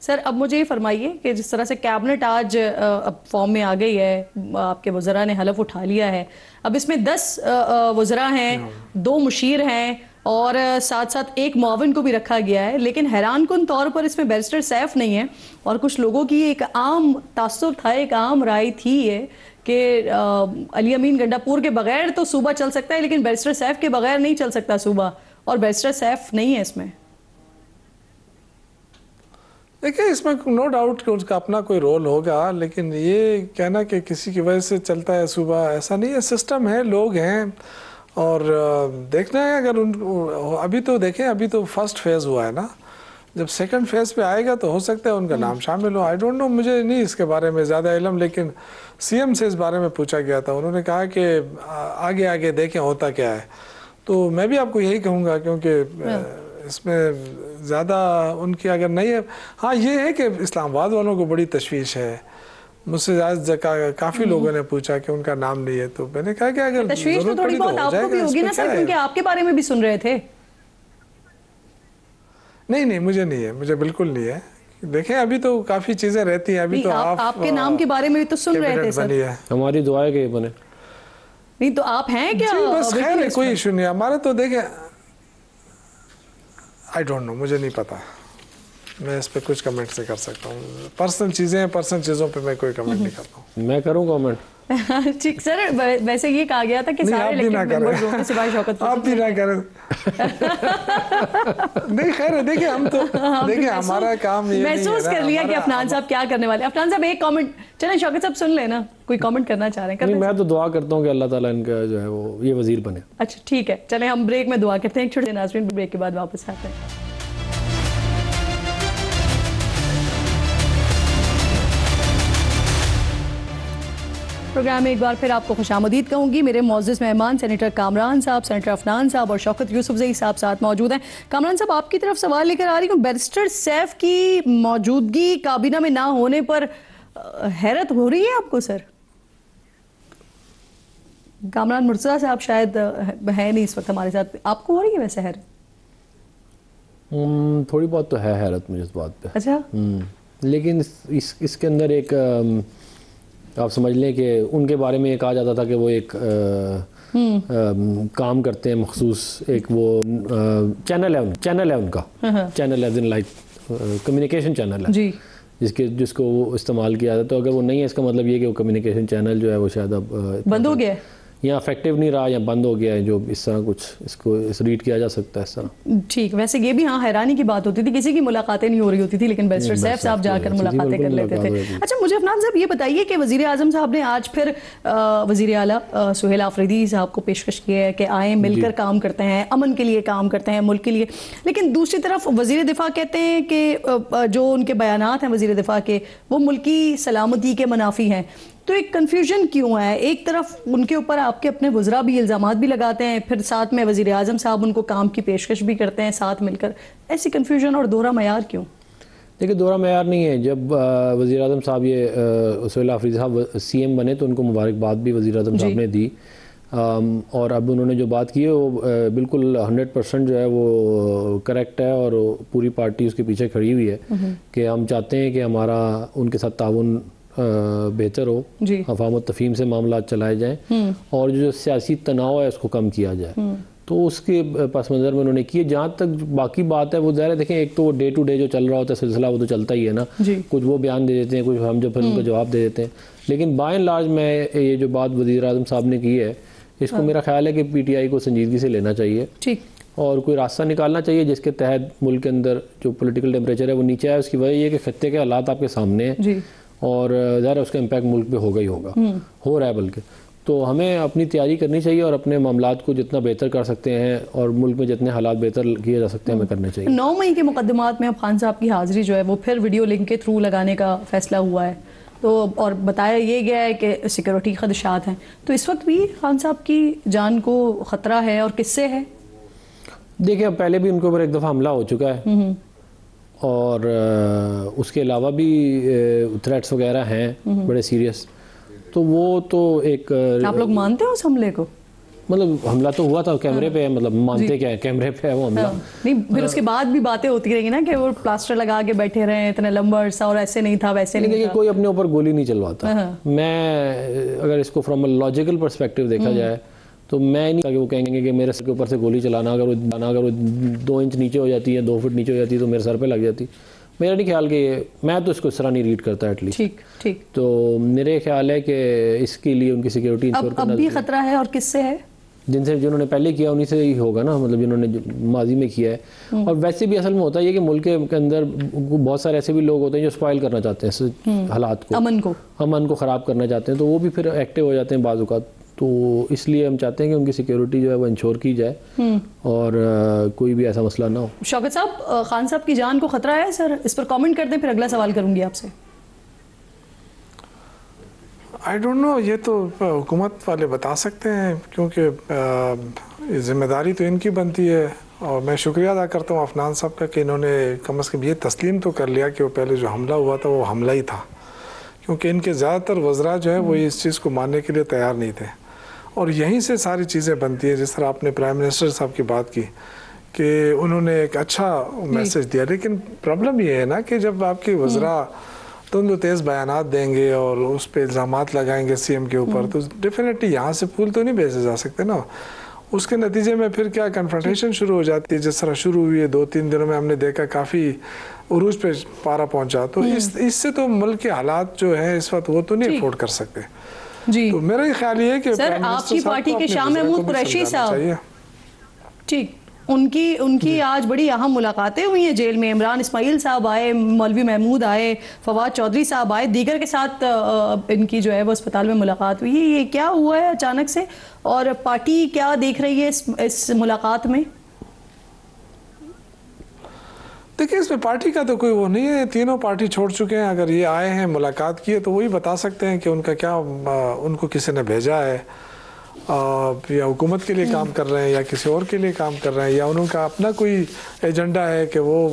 سر اب مجھے یہ فرمائیے کہ جس طرح سے کیبنٹ آج اب فارم میں آ گئی ہے, آپ کے وزراء نے حلف اٹھا لیا ہے, اب اس میں 10 وزراء ہیں, 2 مشیر ہیں اور ساتھ ساتھ ایک معاون کو بھی رکھا گیا ہے, لیکن حیران کن طور پر اس میں بیرسٹر سیف نہیں ہے. اور کچھ لوگوں کی ایک عام تاثر تھا, ایک عام رائے تھی یہ کہ علی امین گنڈاپور کے بغیر تو صوبہ چل سکتا ہے, لیکن بیرسٹر سیف کے بغیر نہیں چل سکتا صوبہ, اور بیرسٹر سیف نہیں ہے اس میں. دیکھیں اس میں نو ڈاؤٹ کہ اس کا اپنا کوئی رول ہوگا, لیکن یہ کہنا کہ کسی کی وجہ سے چلتا ہے صوبہ, ایسا نہیں ہے. سسٹم ہے, لوگ ہیں, اور دیکھنا ہے. اگر ابھی تو دیکھیں ابھی تو فرسٹ فیز ہوا ہے نا, جب سیکنڈ فیز پہ آئے گا تو ہو سکتا ہے ان کا نام شامل ہو. آئی ڈونٹ نو, مجھے نہیں اس کے بارے میں زیادہ علم, لیکن سی ایم سے اس بارے میں پوچھا گیا تھا. انہوں نے کہا کہ آگے دیکھیں ہوتا کیا ہے. تو میں بھی آپ کو یہی کہوں گا, کیونکہ اس میں زیادہ ان کی اگر نہیں ہے. ہاں یہ ہے کہ اسلام آباد والوں کو بڑی تشویش ہے. مجھ سے کافی لوگوں نے پوچھا کہ ان کا نام نہیں ہے, تو میں نے کہا کہ اگر تشویش تو تھوڑی بہت آپ کو بھی ہوگی نا سر, کیونکہ آپ کے بارے میں بھی سن رہے تھے. نہیں مجھے نہیں ہے, مجھے بالکل نہیں ہے. دیکھیں ابھی تو کافی چیزیں رہتی ہیں. ابھی تو آپ کے نام کے بارے میں بھی تو سن رہے تھے سر. ہماری دعا ہے کہ یہ بنے. نہیں تو آپ ہیں کیا؟ بس خیر ہے, کوئی ایشو نہیں. ہمارے تو دیکھیں آئی ڈونٹ نو, مجھے نہیں پتا, میں اس پہ کچھ کمنٹ نہیں کر سکتا ہوں. پرسنل چیزیں ہیں, پرسنل چیزوں پہ میں کوئی کمنٹ نہیں کرتا ہوں. میں کروں کمنٹ؟ ٹھیک سر, ویسے یہ کہا گیا تھا کہ سارے الیکٹڈ ممبرز ہوں گے سوائے شوکت. آپ بھی نہ کریں. نہیں خیر ہے, دیکھیں ہم تو دیکھیں ہمارا کام یہ محسوس کر لیا کہ عفنان صاحب کیا کرنے والے. عفنان صاحب ایک کامنٹ, چلیں شوکت صاحب سن لیں نا, کوئی کامنٹ کرنا چاہ رہے ہیں؟ نہیں, میں تو دعا کرتا ہوں کہ اللہ تعالیٰ ان کا جو ہے وہ یہ وزیر بنے. اچھا ٹھیک ہے, چلیں ہم بریک میں دعا کرتے ہیں. ایک چھوٹے ناظرین, بریک کے بعد واپس آتے ہیں. پروگرام میں ایک بار پھر آپ کو خوش آمدید کہوں گی. میرے معزز مہمان سینیٹر کامران صاحب, سینیٹر عفنان صاحب اور شوکت یوسفزئی صاحب ساتھ موجود ہیں. کامران صاحب, آپ کی طرف سوال لے کر آ رہی ہوں. بیرسٹر سیف کی موجودگی کابینہ میں نہ ہونے پر حیرت ہو رہی ہے آپ کو سر؟ کامران مرتضیٰ صاحب شاید ہے نہیں اس وقت ہمارے ساتھ, آپ کو ہو رہی ہے ویسے حیرت؟ تھوڑی بہت تو ہے حیرت مجھے اس بات پہ. اچھا, لیکن اس کے اندر ایک آپ سمجھ لیں کہ ان کے بارے میں یہ کہا جاتا تھا کہ وہ ایک کام کرتے ہیں مخصوص، ایک وہ چینل ہے ان کا، channel as in like communication channel ہے جس کو وہ استعمال کیا جاتا ہے. تو اگر وہ نہیں ہے اس کا مطلب یہ کہ وہ کمیونیکیشن چینل جو ہے وہ شاید اب بند ہو گیا ہے یا افیکٹو نہیں رہا یا بند ہو گیا ہے، جو اس طرح کچھ اس کو ریڈ کیا جا سکتا ہے اس طرح. ٹھیک. ویسے یہ بھی ہاں حیرانی کی بات ہوتی تھی، کسی کی ملاقاتیں نہیں ہو رہی ہوتی تھی لیکن بیرسٹر سیف صاحب جا کر ملاقاتیں کر لیتے تھے. اچھا مجھے عفنان صاحب یہ بتائیے کہ وزیر اعظم صاحب نے آج پھر وزیر اعلیٰ سہیل آفریدی صاحب کو پیشکش کی ہے کہ آئیں مل کر کام کرتے ہیں، امن کے لیے کام کرتے ہیں، ملک کے لیے. لیکن دوسری طرف وزیر دفاع کہتے ہیں کہ جو ان کے بیانات ہیں وزیر دفاع کے وہ ملکی سلامتی کے منافی ہیں. تو ایک کنفیوژن کیوں ہے؟ ایک طرف ان کے اوپر آپ کے اپنے وزراء بھی الزامات بھی لگاتے ہیں، پھر ساتھ میں وزیر اعظم صاحب ان کو کام کی پیشکش بھی کرتے ہیں ساتھ مل کر. ایسی کنفیوژن اور دوہرا معیار کیوں؟ دیکھیں دوہرا معیار نہیں ہے. جب وزیر اعظم صاحب یہ سہیل آفریدی صاحب سی ایم بنے تو ان کو مبارکباد بھی وزیر اعظم صاحب نے دی، اور اب انہوں نے جو بات کی ہے وہ بالکل 100% جو ہے وہ کریکٹ ہے، اور پوری پارٹی اس کے پیچھے کھڑی ہوئی ہے کہ ہم چاہتے ہیں کہ ہمارا ان کے ساتھ تعاون بہتر ہو، افہام و تفہیم سے معاملات چلائے جائیں، اور جو سیاسی تناؤ ہے اس کو کم کیا جائے. تو اس کے پس منظر میں انہوں نے کی. جہاں تک باقی بات ہے وہ ظاہر ہے دیکھیں ایک تو وہ ڈے ٹو ڈے جو چل رہا ہوتا ہے سلسلہ وہ تو چلتا ہی ہے نا، کچھ وہ بیان دے دیتے ہیں، کچھ ہم جو پھر ان کو جواب دے دیتے ہیں. لیکن بائی اینڈ لارج میں یہ جو بات وزیر اعظم صاحب نے کی ہے اس کو میرا خیال ہے کہ پی ٹی آئی کو سنجیدگی سے لینا چاہیے اور کوئی راستہ نکالنا چاہیے جس کے تحت ملک کے اندر جو پولیٹیکل ٹیمپریچر ہے وہ نیچے آئے. اس کی وجہ یہ کہ خطے کے حالات آپ کے سامنے ہیں اور ظاہر اس کا امپیکٹ ملک پہ ہوگا ہی ہوگا، ہو رہا ہے بلکہ. تو ہمیں اپنی تیاری کرنی چاہیے اور اپنے معاملات کو جتنا بہتر کر سکتے ہیں اور ملک میں جتنے حالات بہتر کیے جا سکتے ہیں ہمیں کرنے چاہیے. 9 مئی کے مقدمات میں اب خان صاحب کی حاضری جو ہے وہ پھر ویڈیو لنک کے تھرو لگانے کا فیصلہ ہوا ہے، تو اور بتایا یہ گیا ہے کہ سیکورٹی خدشات ہیں. تو اس وقت بھی خان صاحب کی جان کو خطرہ ہے اور کس سے ہے؟ دیکھیں اب پہلے بھی ان کے اوپر ایک دفعہ حملہ ہو چکا ہے اور اس کے علاوہ بھی تھریٹس وغیرہ ہیں بڑے سیریس. تو وہ تو ایک آپ لوگ مانتے ہو اس حملے کو؟ مطلب حملہ تو ہوا تھا کیمرے پہ، مطلب مانتے کیا ہے، کیمرے پہ ہے وہ حملہ. نہیں پھر اس کے بعد بھی باتیں ہوتی رہی نا کہ وہ پلاسٹر لگا کے بیٹھے رہے اتنا لمبا عرصہ اور ایسے نہیں تھا ویسے نہیں تھا. کوئی اپنے اوپر گولی نہیں چلواتا. میں اگر اس کو فرام اے لاجیکل پرسپیکٹیو دیکھا جائے تو میں نہیں کہ وہ کہیں گے کہ میرے سر کے اوپر سے گولی چلانا اگر وہ 2 انچ نیچے ہو جاتی ہے 2 فٹ نیچے ہو جاتی ہے تو میرے سر پہ لگ جاتی. میرا نہیں خیال کہ میں تو اس کو اس طرح نہیں ریڈ کرتا ایٹ لیسٹ. تو میرے خیال ہے کہ اس کے لیے ان کی سیکیورٹی انشور کرنا اب بھی خطرہ ہے. اور کس سے ہے؟ جنہوں نے پہلے کیا انہی سے ہی ہوگا نا، مطلب جنہوں نے ماضی میں کیا ہے. اور ویسے بھی اصل میں ہوتا ہے یہ کہ ملک کے اندر بہت سارے ایسے بھی لوگ ہوتے ہیں جو اسپائل کرنا چاہتے ہیں حالات کو، امن کو خراب کرنا چاہتے ہیں، تو وہ بھی پھر ایکٹیو ہو جاتے ہیں بعض اوقات. تو اس لیے ہم چاہتے ہیں کہ ان کی سیکیورٹی جو ہے وہ انشور کی جائے اور کوئی بھی ایسا مسئلہ نہ ہو. شوکت صاحب خان صاحب کی جان کو خطرہ ہے سر؟ اس پر کامنٹ کر دیں پھر اگلا سوال کروں گی آپ سے. آئی ڈونٹ نو، یہ تو حکومت والے بتا سکتے ہیں کیونکہ ذمہ داری تو ان کی بنتی ہے. اور میں شکریہ ادا کرتا ہوں عفنان صاحب کا کہ انہوں نے کم از کم یہ تسلیم تو کر لیا کہ وہ پہلے جو حملہ ہوا تھا وہ حملہ ہی تھا، کیونکہ ان کے زیادہ تر وزراء جو ہے وہ اس چیز کو ماننے کے لیے تیار نہیں تھے. اور یہیں سے ساری چیزیں بنتی ہیں. جس طرح آپ نے پرائم منسٹر صاحب کی بات کی کہ انہوں نے ایک اچھا میسج دیا، لیکن پرابلم یہ ہے نا کہ جب آپ کے وزراء تند و تیز بیانات دیں گے اور اس پہ الزامات لگائیں گے سی ایم کے اوپر تو ڈیفینیٹلی یہاں سے پھول تو نہیں بھیجے جا سکتے نا. اس کے نتیجے میں پھر کیا کنفرنٹیشن شروع ہو جاتی ہے. جس طرح شروع ہوئی ہے 2-3 دنوں میں ہم نے دیکھا کافی عروج پہ پارا پہنچا. تو اس سے تو ملک کے حالات جو ہیں اس وقت وہ تو نہیں افورڈ کر سکتے. تو میرا یہ خیال یہ ہے کہ سر آپ کی پارٹی کے شاہ محمود قریشی صاحب ٹھیک ان کی آج بڑی اہم ملاقاتیں ہوئی ہیں جیل میں. عمران اسماعیل صاحب آئے، مولوی محمود آئے، فواد چودھری صاحب آئے، دیگر کے ساتھ ان کی جو ہے وہ اسپتال میں ملاقات ہوئی. یہ کیا ہوا ہے اچانک سے اور پارٹی کیا دیکھ رہی ہے اس ملاقات میں؟ دیکھیں اس میں پارٹی کا تو کوئی وہ نہیں ہے. تینوں پارٹی چھوڑ چکے ہیں. اگر یہ آئے ہیں ملاقات کی ہے تو وہی بتا سکتے ہیں کہ ان کا کیا ان کو کسی نے بھیجا ہے یا حکومت کے لیے کام کر رہے ہیں یا کسی اور کے لیے کام کر رہے ہیں یا انہوں کا اپنا کوئی ایجنڈا ہے کہ وہ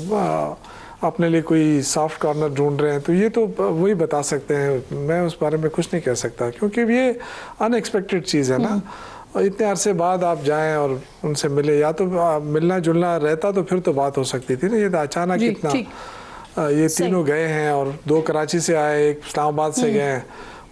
اپنے لیے کوئی سافٹ کارنر ڈھونڈ رہے ہیں. تو یہ تو وہی بتا سکتے ہیں. میں اس بارے میں کچھ نہیں کہہ سکتا کیونکہ یہ ان ایکسپیکٹڈ چیز ہے نا. اتنے عرصے بعد آپ جائیں اور ان سے ملے، یا تو ملنا جلنا رہتا تو پھر تو بات ہو سکتی تھی نا. یہ تو اچانک اتنا یہ تینوں گئے ہیں اور 2 کراچی سے آئے، 1 اسلام آباد سے گئے ہیں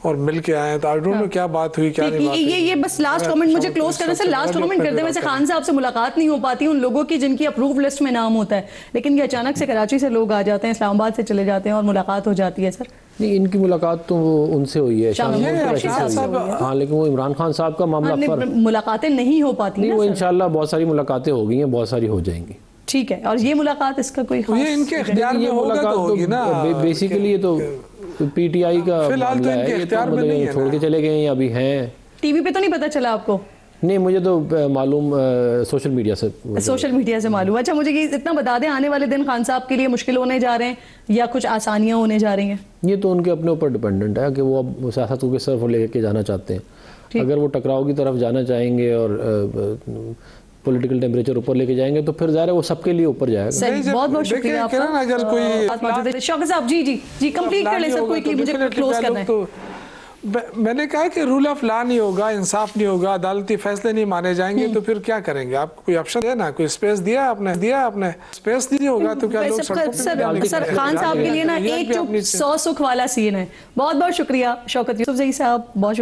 اور مل کے آئے. تو آئی ڈونٹ نو کیا بات ہوئی کیا نہیں بات ہوئی. یہ بس لاسٹ کمنٹ مجھے کلوز کرنے سے لاسٹ کمنٹ کرتے ہوئے خان صاحب سے ملاقات نہیں ہو پاتی ان لوگوں کی جن کی اپروو لسٹ میں نام ہوتا ہے, لیکن یہ اچانک سے کراچی سے لوگ آ جاتے ہیں, اسلام آباد سے چلے جاتے ہیں اور ملاقات ہو جاتی ہے. سر نہیں, ان کی ملاقات تو ان سے ہوئی ہے, ہاں, لیکن وہ عمران خان صاحب کا معاملہ ملاقاتیں نہیں ہو پاتی. وہ انشاءاللہ بہت ساری ملاقاتیں ہو گئی ہیں, بہت ساری ہو جائیں گی. ٹھیک ہے, اور یہ ملاقات اس کا کوئی یہ ان کے اختیار میں ہوگا تو ہوگی نا. بیسیکلی یہ تو پی ٹی آئی کا معاملہ ہے, یہ تو مطلب چھوڑ کے چلے گئے ہیں یا ابھی ہیں. ٹی وی پہ تو نہیں پتا چلا آپ کو؟ نہیں, مجھے تو معلوم سوشل میڈیا سے معلوم. اچھا, مجھے یہ اتنا بتا دیں, آنے والے دن خان صاحب کے لیے مشکل ہونے جا رہے ہیں یا کچھ آسانیاں ہونے جا رہی ہیں؟ یہ تو ان کے اپنے اوپر ڈیپینڈنٹ ہے کہ وہ اب سیاست کو کس طرف لے کے جانا چاہتے ہیں. اگر وہ ٹکراؤ کی طرف جانا چاہیں گے اور پولیٹیکل ٹیمپریچر اوپر لے کے جائیں گے تو پھر ظاہر ہے وہ سب کے لیے اوپر جائے گا. بہت بہت شکریہ آپ کا. شوکت صاحب جی کمپلیٹ کر لیں سر, کوئی مجھے کلوز کرنا ہے. میں نے کہا کہ رول آف لا نہیں ہوگا, انصاف نہیں ہوگا, عدالتی فیصلے نہیں مانے جائیں گے تو پھر کیا کریں گے آپ؟ کوئی آپشن ہے نا, کوئی اسپیس دیا آپ نے اسپیس نہیں ہوگا تو کیا لوگ سر خان صاحب کے لیے نا ایک چپ 100 سکھ والا سین ہے. بہت بہت شکریہ شوکت یوسف زئی صاحب, بہت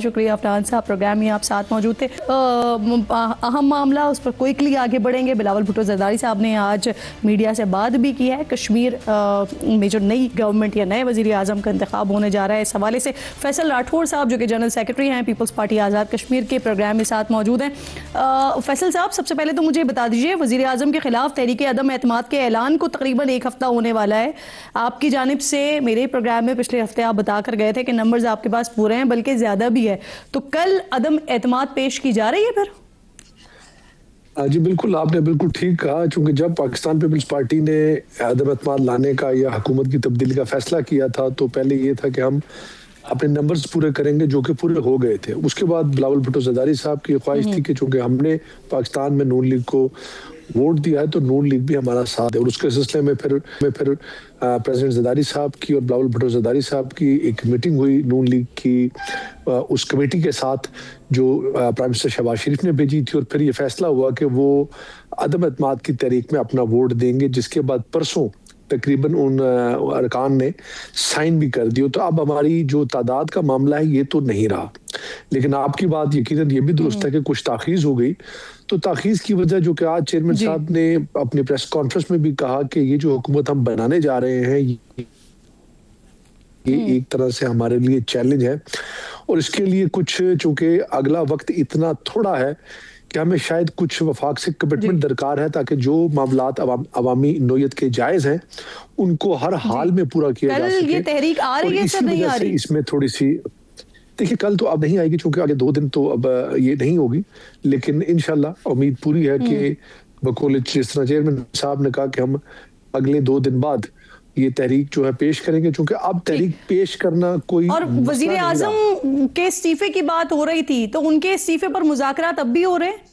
شکریہ افران صاحب, پروگرام میں آپ ساتھ موجود تھے. اہم معاملہ اس پر کوئکلی آگے بڑھیں گے. بلاول بھٹو زرداری صاحب نے آج میڈیا سے بات بھی کی ہے. کشمیر میں جو نئی گورنمنٹ یا نئے وزیر اعظم کا انتخاب ہونے جا رہا ہے, اس حوالے سے فیصل راٹھور صاحب جو کہ جنرل سیکرٹری ہیں پیپلز پارٹی آزاد کشمیر کے, پروگرام میں ساتھ موجود ہیں. فیصل صاحب, سب سے پہلے تو مجھے بتا دیجئے, وزیر اعظم کے خلاف تحریک عدم اعتماد کے اعلان کو تقریباً 1 ہفتہ ہونے والا ہے. آپ کی جانب سے میرے پروگرام میں پچھلے ہفتے آپ بتا کر گئے تھے کہ نمبرز آپ کے پاس پورے ہیں, بلکہ زیادہ بھی ہے. تو کل عدم اعتماد پیش کی جا رہی ہے پھر؟ جی بالکل, آپ نے بالکل ٹھیک کہا. چونکہ جب پاکستان پیپلز پارٹی نے عدم اعتماد لانے کا یا حکومت کی تبدیلی کا فیصلہ کیا تھا تو پہلے یہ تھا کہ ہم اپنے نمبرز پورے کریں گے, جو کہ پورے ہو گئے تھے. اس کے بعد بلاول بھٹو زرداری صاحب کی خواہش تھی کہ چونکہ ہم نے پاکستان میں نون لیگ کو ووٹ دیا ہے تو نون لیگ بھی ہمارا ساتھ ہے. اور اس کے سلسلے میں پھر پریزیڈنٹ زرداری صاحب کی اور بلاول بھٹو زرداری صاحب کی ایک میٹنگ ہوئی نون لیگ کی, اس کمیٹی کے ساتھ جو پرائم منسٹر شہباز شریف نے بھیجی تھی. اور پھر یہ فیصلہ ہوا کہ وہ عدم اعتماد کی تحریک میں اپنا ووٹ دیں گے, جس کے بعد پرسوں تقریباً ان ارکان نے سائن بھی کر دیو. تو اب ہماری جو تعداد کا معاملہ ہے یہ تو نہیں رہا, لیکن آپ کی بات یقیناً یہ بھی درست ہے کہ کچھ تاخیر ہو گئی. تو تاخیر کی وجہ جو کہ آج چیئرمین صاحب نے اپنی پریس کانفرنس میں بھی کہا کہ یہ جو حکومت ہم بنانے جا رہے ہیں یہ ایک طرح سے ہمارے لیے چیلنج ہے, اور اس کے لیے کچھ چونکہ اگلا وقت اتنا تھوڑا ہے کہ ہمیں شاید کچھ وفاق سے کمٹمنٹ درکار ہے تاکہ جو معاملات عوامی نوعیت کے جائز ہیں ان کو ہر حال میں پورا کیا جا سکے. یہ تحریک آ رہی ہے سر نہیں آ رہی؟ اس میں تھوڑی سی دیکھیں, کل تو اب نہیں آئے گی چونکہ آگے 2 دن تو اب یہ نہیں ہوگی, لیکن انشاءاللہ امید پوری ہے کہ بقول جس طرح چیئرمین صاحب نے کہا کہ ہم اگلے 2 دن بعد یہ تحریک جو ہے پیش کریں گے, چونکہ اب تحریک پیش کرنا کوئی. اور وزیر اعظم کے استعفے کی بات ہو رہی تھی تو ان کے استعفے پر مذاکرات اب بھی ہو رہے ہیں؟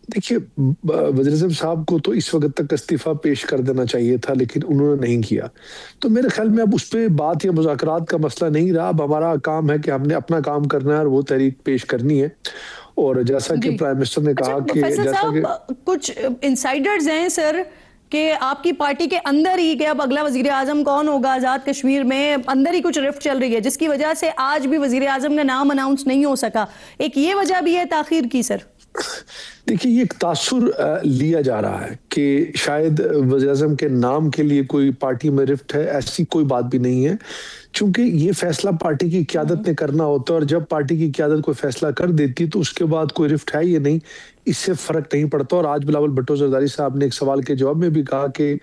دیکھیے, وزیر اعظم صاحب کو تو اس وقت تک استعفیٰ پیش کر دینا چاہیے تھا, لیکن انہوں نے نہیں کیا. تو میرے خیال میں اب اس پہ بات یا مذاکرات کا مسئلہ نہیں رہا. اب ہمارا کام ہے کہ ہم نے اپنا کام کرنا ہے اور وہ تحریک پیش کرنی ہے. اور جیسا کہ پرائم منسٹر نے کہا کہ جیسا کہ کچھ انسائیڈرز ہیں سر کہ آپ کی پارٹی کے اندر ہی کہ اب اگلا وزیر اعظم کون ہوگا آزاد کشمیر میں, اندر ہی کچھ رفٹ چل رہی ہے جس کی وجہ سے آج بھی وزیر اعظم کا نام اناؤنس نہیں ہو سکا. ایک یہ وجہ بھی ہے تاخیر کی سر؟ دیکھیے, یہ ایک تاثر لیا جا رہا ہے کہ شاید وزیر اعظم کے نام کے لیے کوئی پارٹی میں رفٹ ہے. ایسی کوئی بات بھی نہیں ہے, چونکہ یہ فیصلہ پارٹی کی قیادت نے کرنا ہوتا ہے, اور جب پارٹی کی قیادت کوئی فیصلہ کر دیتی تو اس کے بعد کوئی رفٹ ہے یا نہیں اس سے فرق نہیں پڑتا. اور آج بلاول بھٹو زرداری صاحب نے ایک سوال کے جواب میں بھی کہا کہ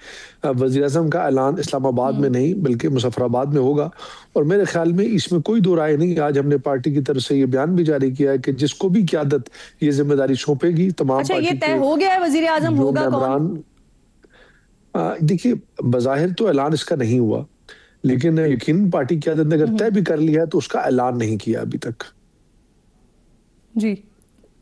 وزیر اعظم کا اعلان اسلام آباد میں نہیں بلکہ مظفر آباد میں ہوگا. اور میرے خیال میں اس میں کوئی دو رائے نہیں. آج ہم نے پارٹی کی طرف سے یہ بیان بھی جاری کیا ہے کہ جس کو بھی قیادت یہ ذمہ داری سونپے گی تمام اچھا, یہ طے ہو گیا ہے وزیر اعظم ہوگا کون؟ دیکھیے, بظاہر تو اعلان اس کا نہیں ہوا, لیکن یقین پارٹی قیادت نے اگر طے بھی کر لیا ہے تو اس کا اعلان نہیں کیا ابھی تک. جی,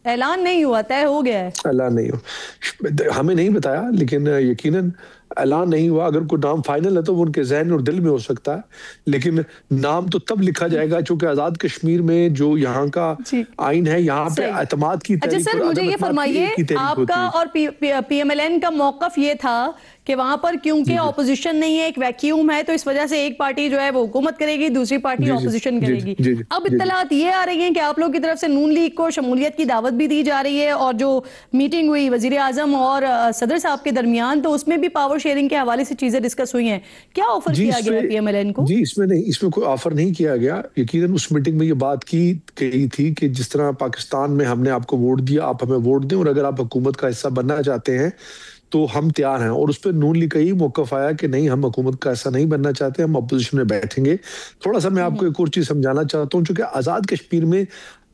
اعلان نہیں ہوا, طے ہو گیا ہے؟ اعلان نہیں ہوا, ہمیں نہیں بتایا, لیکن یقیناً اعلان نہیں ہوا. اگر کوئی نام فائنل ہے تو وہ ان کے ذہن اور دل میں ہو سکتا ہے, لیکن نام تو تب لکھا جائے گا چونکہ آزاد کشمیر میں جو یہاں کا آئین ہے, یہاں پہ اعتماد کی تحریک. اچھا سر, مجھے یہ فرمائیے, آپ کا اور پی ایم ایل این کا موقف یہ تھا کہ وہاں پر کیونکہ اپوزیشن نہیں ہے, ایک ویکیوم ہے, تو اس وجہ سے ایک پارٹی جو ہے وہ حکومت کرے گی, دوسری پارٹی اپوزیشن کرے گی. اب اطلاعات یہ آ رہی ہیں کہ آپ لوگ کی طرف سے نون لیگ کو شمولیت کی دعوت بھی دی جا رہی ہے, اور جو میٹنگ ہوئی وزیر اعظم اور صدر صاحب کے درمیان تو اس میں بھی پاور شیئرنگ کے حوالے سے چیزیں ڈسکس ہوئی ہیں. کیا آفر کیا گیا پی ایم ایل این کو؟ جی اس میں نہیں, اس میں کوئی آفر نہیں کیا گیا. یقیناً اس میٹنگ میں یہ بات کی گئی تھی کہ جس طرح پاکستان میں ہم نے آپ کو ووٹ دیا, آپ ہمیں ووٹ دیں, اور اگر آپ حکومت کا حصہ بننا چاہتے ہیں تو ہم تیار ہیں. اور اس پہ نون لیگ کا یہی موقف آیا کہ نہیں, ہم حکومت کا ایسا نہیں بننا چاہتے, ہم اپوزیشن میں بیٹھیں گے. تھوڑا سا میں آپ کو ایک اور چیز سمجھانا چاہتا ہوں, چونکہ آزاد کشمیر میں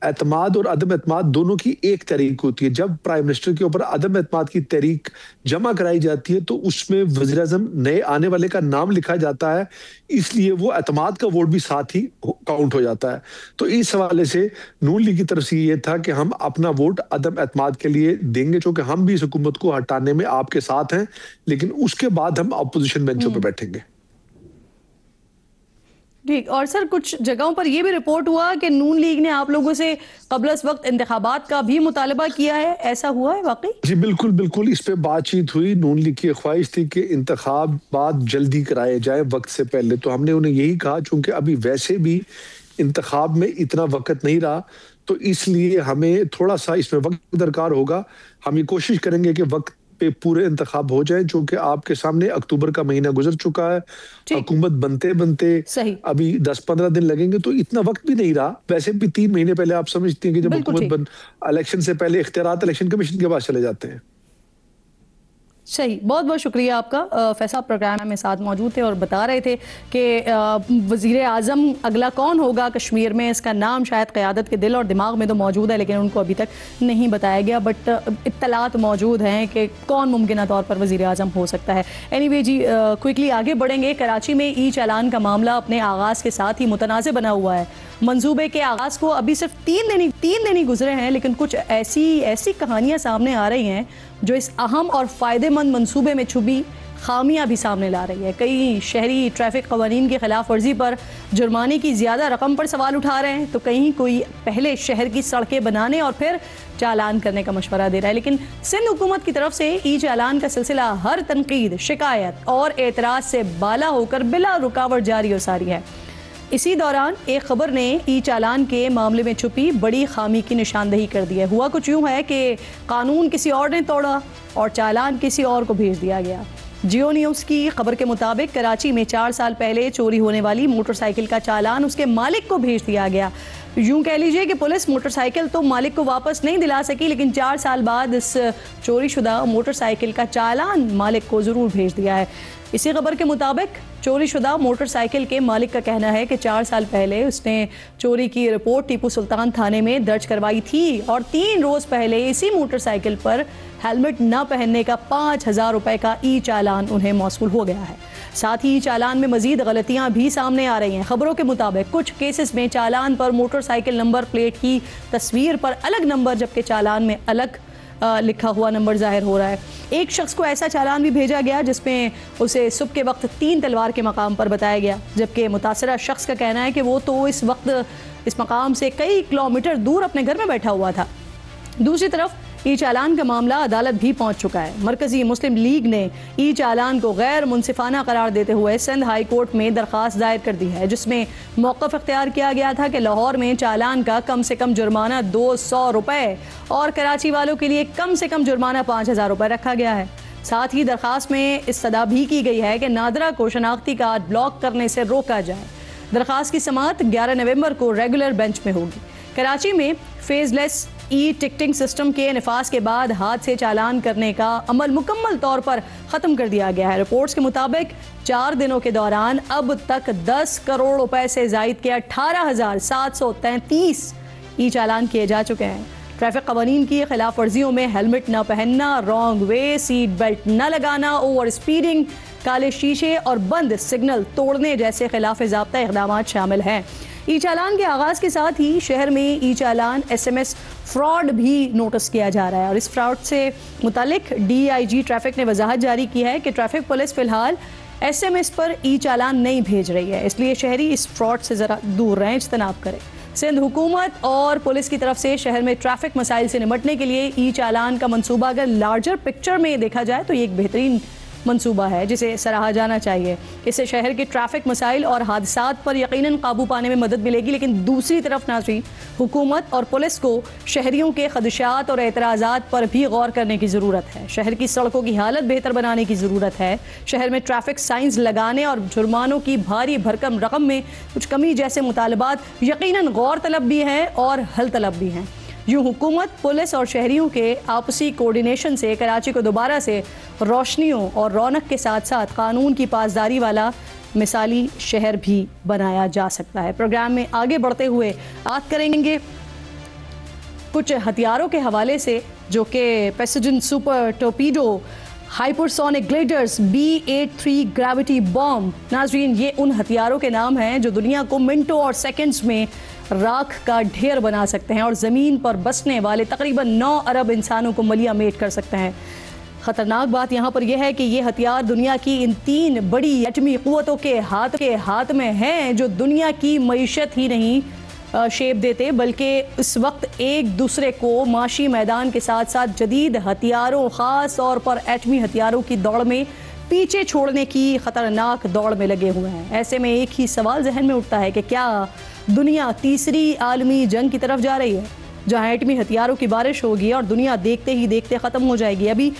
اعتماد اور عدم اعتماد دونوں کی ایک تحریک ہوتی ہے. جب پرائم منسٹر کے اوپر عدم اعتماد کی تحریک جمع کرائی جاتی ہے تو اس میں وزیر اعظم نئے آنے والے کا نام لکھا جاتا ہے, اس لیے وہ اعتماد کا ووٹ بھی ساتھ ہی کاؤنٹ ہو جاتا ہے. تو اس حوالے سے نون لیگ کی طرف سے یہ تھا کہ ہم اپنا ووٹ عدم اعتماد کے لیے دیں گے, چونکہ ہم بھی اس حکومت کو ہٹانے میں آپ کے ساتھ ہیں, لیکن اس کے بعد ہم اپوزیشن بینچوں پہ بیٹھیں گے. ٹھیک. اور سر کچھ جگہوں پر یہ بھی رپورٹ ہوا کہ نون لیگ نے آپ لوگوں سے قبل از وقت انتخابات کا بھی مطالبہ کیا ہے, ایسا ہوا ہے واقعی؟ جی بالکل بالکل, اس پہ بات چیت ہوئی. نون لیگ کی خواہش تھی کہ انتخابات جلدی کرائے جائیں وقت سے پہلے, تو ہم نے انہیں یہی کہا چونکہ ابھی ویسے بھی انتخاب میں اتنا وقت نہیں رہا, تو اس لیے ہمیں تھوڑا سا اس میں وقت درکار ہوگا. ہم یہ کوشش کریں گے کہ وقت پہ پورے انتخاب ہو جائیں, چونکہ آپ کے سامنے اکتوبر کا مہینہ گزر چکا ہے, حکومت بنتے بنتے ابھی 10-15 دن لگیں گے, تو اتنا وقت بھی نہیں رہا. ویسے بھی 3 مہینے پہلے آپ سمجھتی ہیں کہ جب حکومت الیکشن سے پہلے اختیارات الیکشن کمیشن کے پاس چلے جاتے ہیں. صحیح, بہت بہت شکریہ آپ کا. فیصل پروگرام میں ساتھ موجود تھے اور بتا رہے تھے کہ وزیر اعظم اگلا کون ہوگا کشمیر میں, اس کا نام شاید قیادت کے دل اور دماغ میں تو موجود ہے, لیکن ان کو ابھی تک نہیں بتایا گیا, بٹ اطلاعات موجود ہیں کہ کون ممکنہ طور پر وزیر اعظم ہو سکتا ہے. اینی وے جی, کوئکلی آگے بڑھیں گے. کراچی میں ای چالان کا معاملہ اپنے آغاز کے ساتھ ہی متنازع بنا ہوا ہے. منصوبے کے آغاز کو ابھی صرف 3 دن ہی گزرے ہیں, لیکن کچھ ایسی کہانیاں سامنے آ رہی ہیں جو اس اہم اور فائدہ مند منصوبے میں چھپی خامیاں بھی سامنے لا رہی ہے. کئی شہری ٹریفک قوانین کی خلاف ورزی پر جرمانے کی زیادہ رقم پر سوال اٹھا رہے ہیں, تو کہیں کوئی پہلے شہر کی سڑکیں بنانے اور پھر چالان کرنے کا مشورہ دے رہا ہے. لیکن سندھ حکومت کی طرف سے ای چالان کا سلسلہ ہر تنقید, شکایت اور اعتراض سے بالا ہو کر بلا رکاوٹ جاری و ساری ہے. اسی دوران ایک خبر نے ای چالان کے معاملے میں چھپی بڑی خامی کی نشاندہی کر دی ہے. ہوا کچھ یوں ہے کہ قانون کسی اور نے توڑا اور چالان کسی اور کو بھیج دیا گیا. جیو نیوز کی خبر کے مطابق کراچی میں 4 سال پہلے چوری ہونے والی موٹر سائیکل کا چالان اس کے مالک کو بھیج دیا گیا. یوں کہہ لیجئے کہ پولیس موٹر سائیکل تو مالک کو واپس نہیں دلا سکی, لیکن 4 سال بعد اس چوری شدہ موٹر سائیکل کا چالان مالک کو ضرور بھیج دیا ہے. اسی خبر کے مطابق چوری شدہ موٹر سائیکل کے مالک کا کہنا ہے کہ 4 سال پہلے اس نے چوری کی رپورٹ ٹیپو سلطان تھانے میں درج کروائی تھی, اور 3 روز پہلے اسی موٹر سائیکل پر ہیلمٹ نہ پہننے کا 5,000 روپے کا ای چالان انہیں موصول ہو گیا ہے. ساتھ ہی چالان میں مزید غلطیاں بھی سامنے آ رہی ہیں. خبروں کے مطابق کچھ کیسز میں چالان پر موٹر سائیکل نمبر پلیٹ کی تصویر پر الگ نمبر جبکہ چالان میں الگ لکھا ہوا نمبر ظاہر ہو رہا ہے. ایک شخص کو ایسا چالان بھی بھیجا گیا جس میں اسے صبح کے وقت 3 تلوار کے مقام پر بتایا گیا, جبکہ متاثرہ شخص کا کہنا ہے کہ وہ تو اس وقت اس مقام سے کئی کلومیٹر دور اپنے گھر میں بیٹھا ہوا تھا. دوسری طرف ای چالان کا معاملہ عدالت بھی پہنچ چکا ہے. مرکزی مسلم لیگ نے ای چالان کو غیر منصفانہ قرار دیتے ہوئے سندھ ہائی کورٹ میں درخواست دائر کر دی ہے, جس میں موقف اختیار کیا گیا تھا کہ لاہور میں چالان کا کم سے کم جرمانہ 200 روپے اور کراچی والوں کے لیے کم سے کم جرمانہ 5,000 روپے رکھا گیا ہے. ساتھ ہی درخواست میں استدعا بھی کی گئی ہے کہ نادرہ کو شناختی کارڈ بلاک کرنے سے روکا جائے. درخواست کی سماعت 11 نومبر کو ریگولر بینچ میں ہوگی. کراچی میں فیز لیس ای ٹکٹنگ سسٹم کے نفاذ کے بعد ہاتھ سے چالان کرنے کا عمل مکمل طور پر ختم کر دیا گیا ہے. رپورٹس کے مطابق 4 دنوں کے دوران اب تک 10 کروڑ روپے سے زائد کے 18,733 ای چالان کیے جا چکے ہیں. ٹریفک قوانین کی خلاف ورزیوں میں ہیلمٹ نہ پہننا, رانگ وے, سیٹ بیلٹ نہ لگانا, اوور اسپیڈنگ, کالے شیشے اور بند سگنل توڑنے جیسے خلاف ضابطہ اقدامات شامل ہیں. ای چالان کے آغاز کے ساتھ ہی شہر میں ای چالان SMS فراڈ بھی نوٹس کیا جا رہا ہے، اور اس فراڈ سے متعلق DIG ٹریفک نے وضاحت جاری کی ہے کہ ٹریفک پولیس فی الحال SMS پر ای چالان نہیں بھیج رہی ہے، اس لیے شہری اس فراڈ سے ذرا دور رہیں، اجتناب کریں۔ سندھ حکومت اور پولیس کی طرف سے شہر میں ٹریفک مسائل سے نمٹنے کے لیے ای چالان کا منصوبہ اگر لارجر پکچر میں دیکھا جائے تو یہ ایک بہترین منصوبہ ہے جسے سراہا جانا چاہیے۔ اس سے شہر کے ٹریفک مسائل اور حادثات پر یقیناً قابو پانے میں مدد ملے گی، لیکن دوسری طرف ناظرین حکومت اور پولیس کو شہریوں کے خدشات اور اعتراضات پر بھی غور کرنے کی ضرورت ہے۔ شہر کی سڑکوں کی حالت بہتر بنانے کی ضرورت ہے، شہر میں ٹریفک سائنز لگانے اور جرمانوں کی بھاری بھرکم رقم میں کچھ کمی جیسے مطالبات یقیناً غور طلب بھی ہیں اور حل طلب بھی ہیں۔ یوں حکومت، پولیس اور شہریوں کے آپسی کوارڈینیشن سے کراچی کو دوبارہ سے روشنیوں اور رونق کے ساتھ ساتھ قانون کی پاسداری والا مثالی شہر بھی بنایا جا سکتا ہے۔ پروگرام میں آگے بڑھتے ہوئے بات کریں گے کچھ ہتھیاروں کے حوالے سے جو کہ پیسجن سپر ٹورپیڈو، ہائپرسونک گلیڈرز، B-83 گریوٹی بام۔ ناظرین یہ ان ہتھیاروں کے نام ہیں جو دنیا کو منٹوں اور سیکنڈز میں راکھ کا ڈھیر بنا سکتے ہیں اور زمین پر بسنے والے تقریباً 9 ارب انسانوں کو ملیہ میٹ کر سکتے ہیں۔ خطرناک بات یہاں پر یہ ہے کہ یہ ہتھیار دنیا کی ان 3 بڑی ایٹمی قوتوں کے ہاتھ میں ہیں جو دنیا کی معیشت ہی نہیں شیپ دیتے بلکہ اس وقت ایک دوسرے کو معاشی میدان کے ساتھ ساتھ جدید ہتھیاروں، خاص طور پر ایٹمی ہتھیاروں کی دوڑ میں پیچھے چھوڑنے کی خطرناک دوڑ میں لگے ہوئے ہیں۔ ایسے میں ایک ہی سوال ذہن میں اٹھتا ہے کہ کیا دنیا تیسری عالمی جنگ کی طرف جا رہی ہے جہاں ایٹمی ہتھیاروں کی بارش ہوگی اور دنیا دیکھتے ہی دیکھتے ختم ہو جائے گی؟ ابھی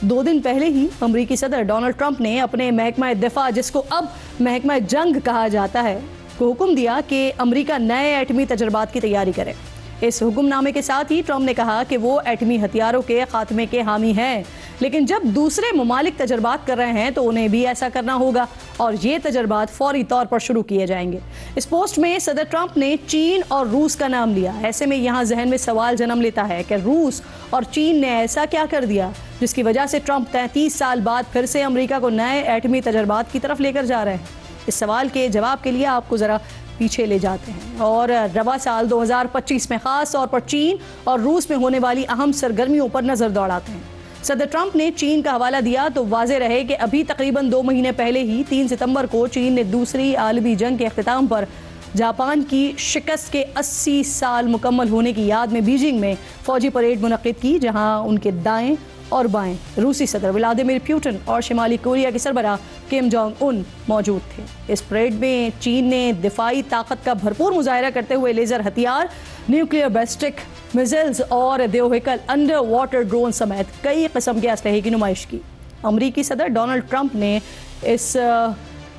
2 دن پہلے ہی امریکی صدر ڈونلڈ ٹرمپ نے اپنے محکمہ دفاع، جس کو اب محکمہ جنگ کہا جاتا ہے، کو حکم دیا کہ امریکہ نئے ایٹمی تجربات کی تیاری کرے۔ اس حکم نامے کے ساتھ ہی ٹرمپ نے کہا کہ وہ ایٹمی ہتھیاروں کے خاتمے کے حامی ہیں، لیکن جب دوسرے ممالک تجربات کر رہے ہیں تو انہیں بھی ایسا کرنا ہوگا اور یہ تجربات فوری طور پر شروع کیے جائیں گے۔ اس پوسٹ میں صدر ٹرمپ نے چین اور روس کا نام لیا۔ ایسے میں یہاں ذہن میں سوال جنم لیتا ہے کہ روس اور چین نے ایسا کیا کر دیا جس کی وجہ سے ٹرمپ 33 سال بعد پھر سے امریکہ کو نئے ایٹمی تجربات کی طرف لے کر جا رہے ہیں؟ اس سوال کے جواب کے لیے آپ کو ذرا پیچھے لے جاتے ہیں اور رواں سال 2025 میں خاص طور پر چین اور روس میں ہونے والی اہم سرگرمیوں پر نظر دوڑاتے ہیں۔ صدر ٹرمپ نے چین کا حوالہ دیا تو واضح رہے کہ ابھی تقریباً 2 مہینے پہلے ہی 3 ستمبر کو چین نے دوسری عالمی جنگ کے اختتام پر جاپان کی شکست کے 80 سال مکمل ہونے کی یاد میں بیجنگ میں فوجی پریڈ منعقد کی، جہاں ان کے دائیں اور بائیں روسی صدر ولادیمیر پوٹن اور شمالی کوریا کے سربراہ کم جونگ ان موجود تھے۔ اس پریڈ میں چین نے دفاعی طاقت کا بھرپور مظاہرہ کرتے ہوئے لیزر ہتھیار، نیوکلیئر بیلسٹک میزائلز اور دیوہیکل انڈر واٹر ڈرون سمیت کئی قسم کے اسلحے کی نمائش کی۔ امریکی صدر ڈونلڈ ٹرمپ نے اس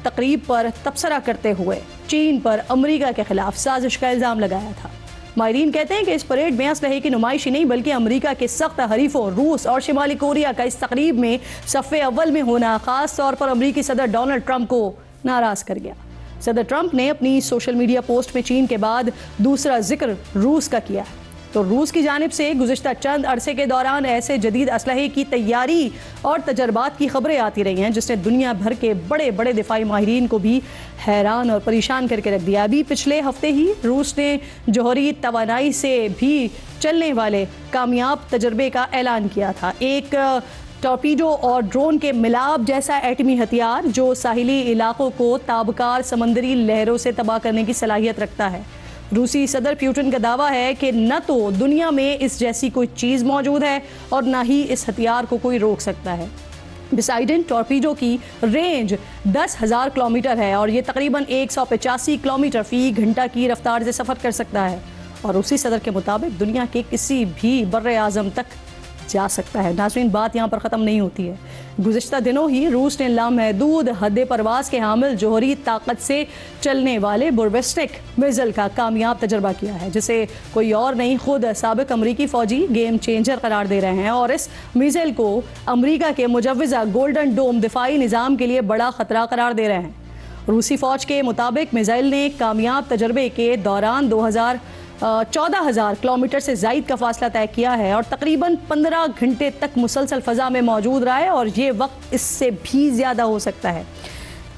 تقریب پر تبصرہ کرتے ہوئے چین پر امریکہ کے خلاف سازش کا الزام لگایا تھا۔ ماہرین کہتے ہیں کہ اس پریڈ میں اسلحے کی نمائش ہی نہیں بلکہ امریکہ کے سخت حریفوں روس اور شمالی کوریا کا اس تقریب میں صف اول میں ہونا خاص طور پر امریکی صدر ڈونلڈ ٹرمپ کو ناراض کر گیا۔ صدر ٹرمپ نے اپنی سوشل میڈیا پوسٹ میں چین کے بعد دوسرا ذکر روس کا کیا ہے، تو روس کی جانب سے گزشتہ چند عرصے کے دوران ایسے جدید اسلحے کی تیاری اور تجربات کی خبریں آتی رہی ہیں جس نے دنیا بھر کے بڑے بڑے دفاعی ماہرین کو بھی حیران اور پریشان کر کے رکھ دیا۔ ابھی پچھلے ہفتے ہی روس نے جوہری توانائی سے بھی چلنے والے کامیاب تجربے کا اعلان کیا تھا، ایک ٹورپیڈو اور ڈرون کے ملاب جیسا ایٹمی ہتھیار جو ساحلی علاقوں کو تابکار سمندری لہروں سے تباہ کرنے کی صلاحیت رکھتا ہے۔ روسی صدر پوٹن کا دعویٰ ہے کہ نہ تو دنیا میں اس جیسی کوئی چیز موجود ہے اور نہ ہی اس ہتھیار کو کوئی روک سکتا ہے۔ بسائیڈن ٹورپیڈو کی رینج 10,000 کلومیٹر ہے اور یہ تقریباً 185 کلومیٹر فی گھنٹہ کی رفتار سے سفر کر سکتا ہے اور روسی صدر کے مطابق دنیا کے کسی بھی بر اعظم تک جا سکتا ہے۔ ناظرین بات یہاں پر ختم نہیں ہوتی ہے۔ گزشتہ دنوں ہی روس نے لامحدود حد پرواز کے حامل جوہری طاقت سے چلنے والے بوربسٹک میزائل کا کامیاب تجربہ کیا ہے جسے کوئی اور نہیں خود سابق امریکی فوجی گیم چینجر قرار دے رہے ہیں اور اس میزائل کو امریکہ کے مجوزہ گولڈن ڈوم دفاعی نظام کے لیے بڑا خطرہ قرار دے رہے ہیں۔ روسی فوج کے مطابق میزائل نے کامیاب تجربے کے دوران 14,000 کلومیٹر سے زائد کا فاصلہ طے کیا ہے اور تقریباً 15 گھنٹے تک مسلسل فضا میں موجود رہا ہے اور یہ وقت اس سے بھی زیادہ ہو سکتا ہے۔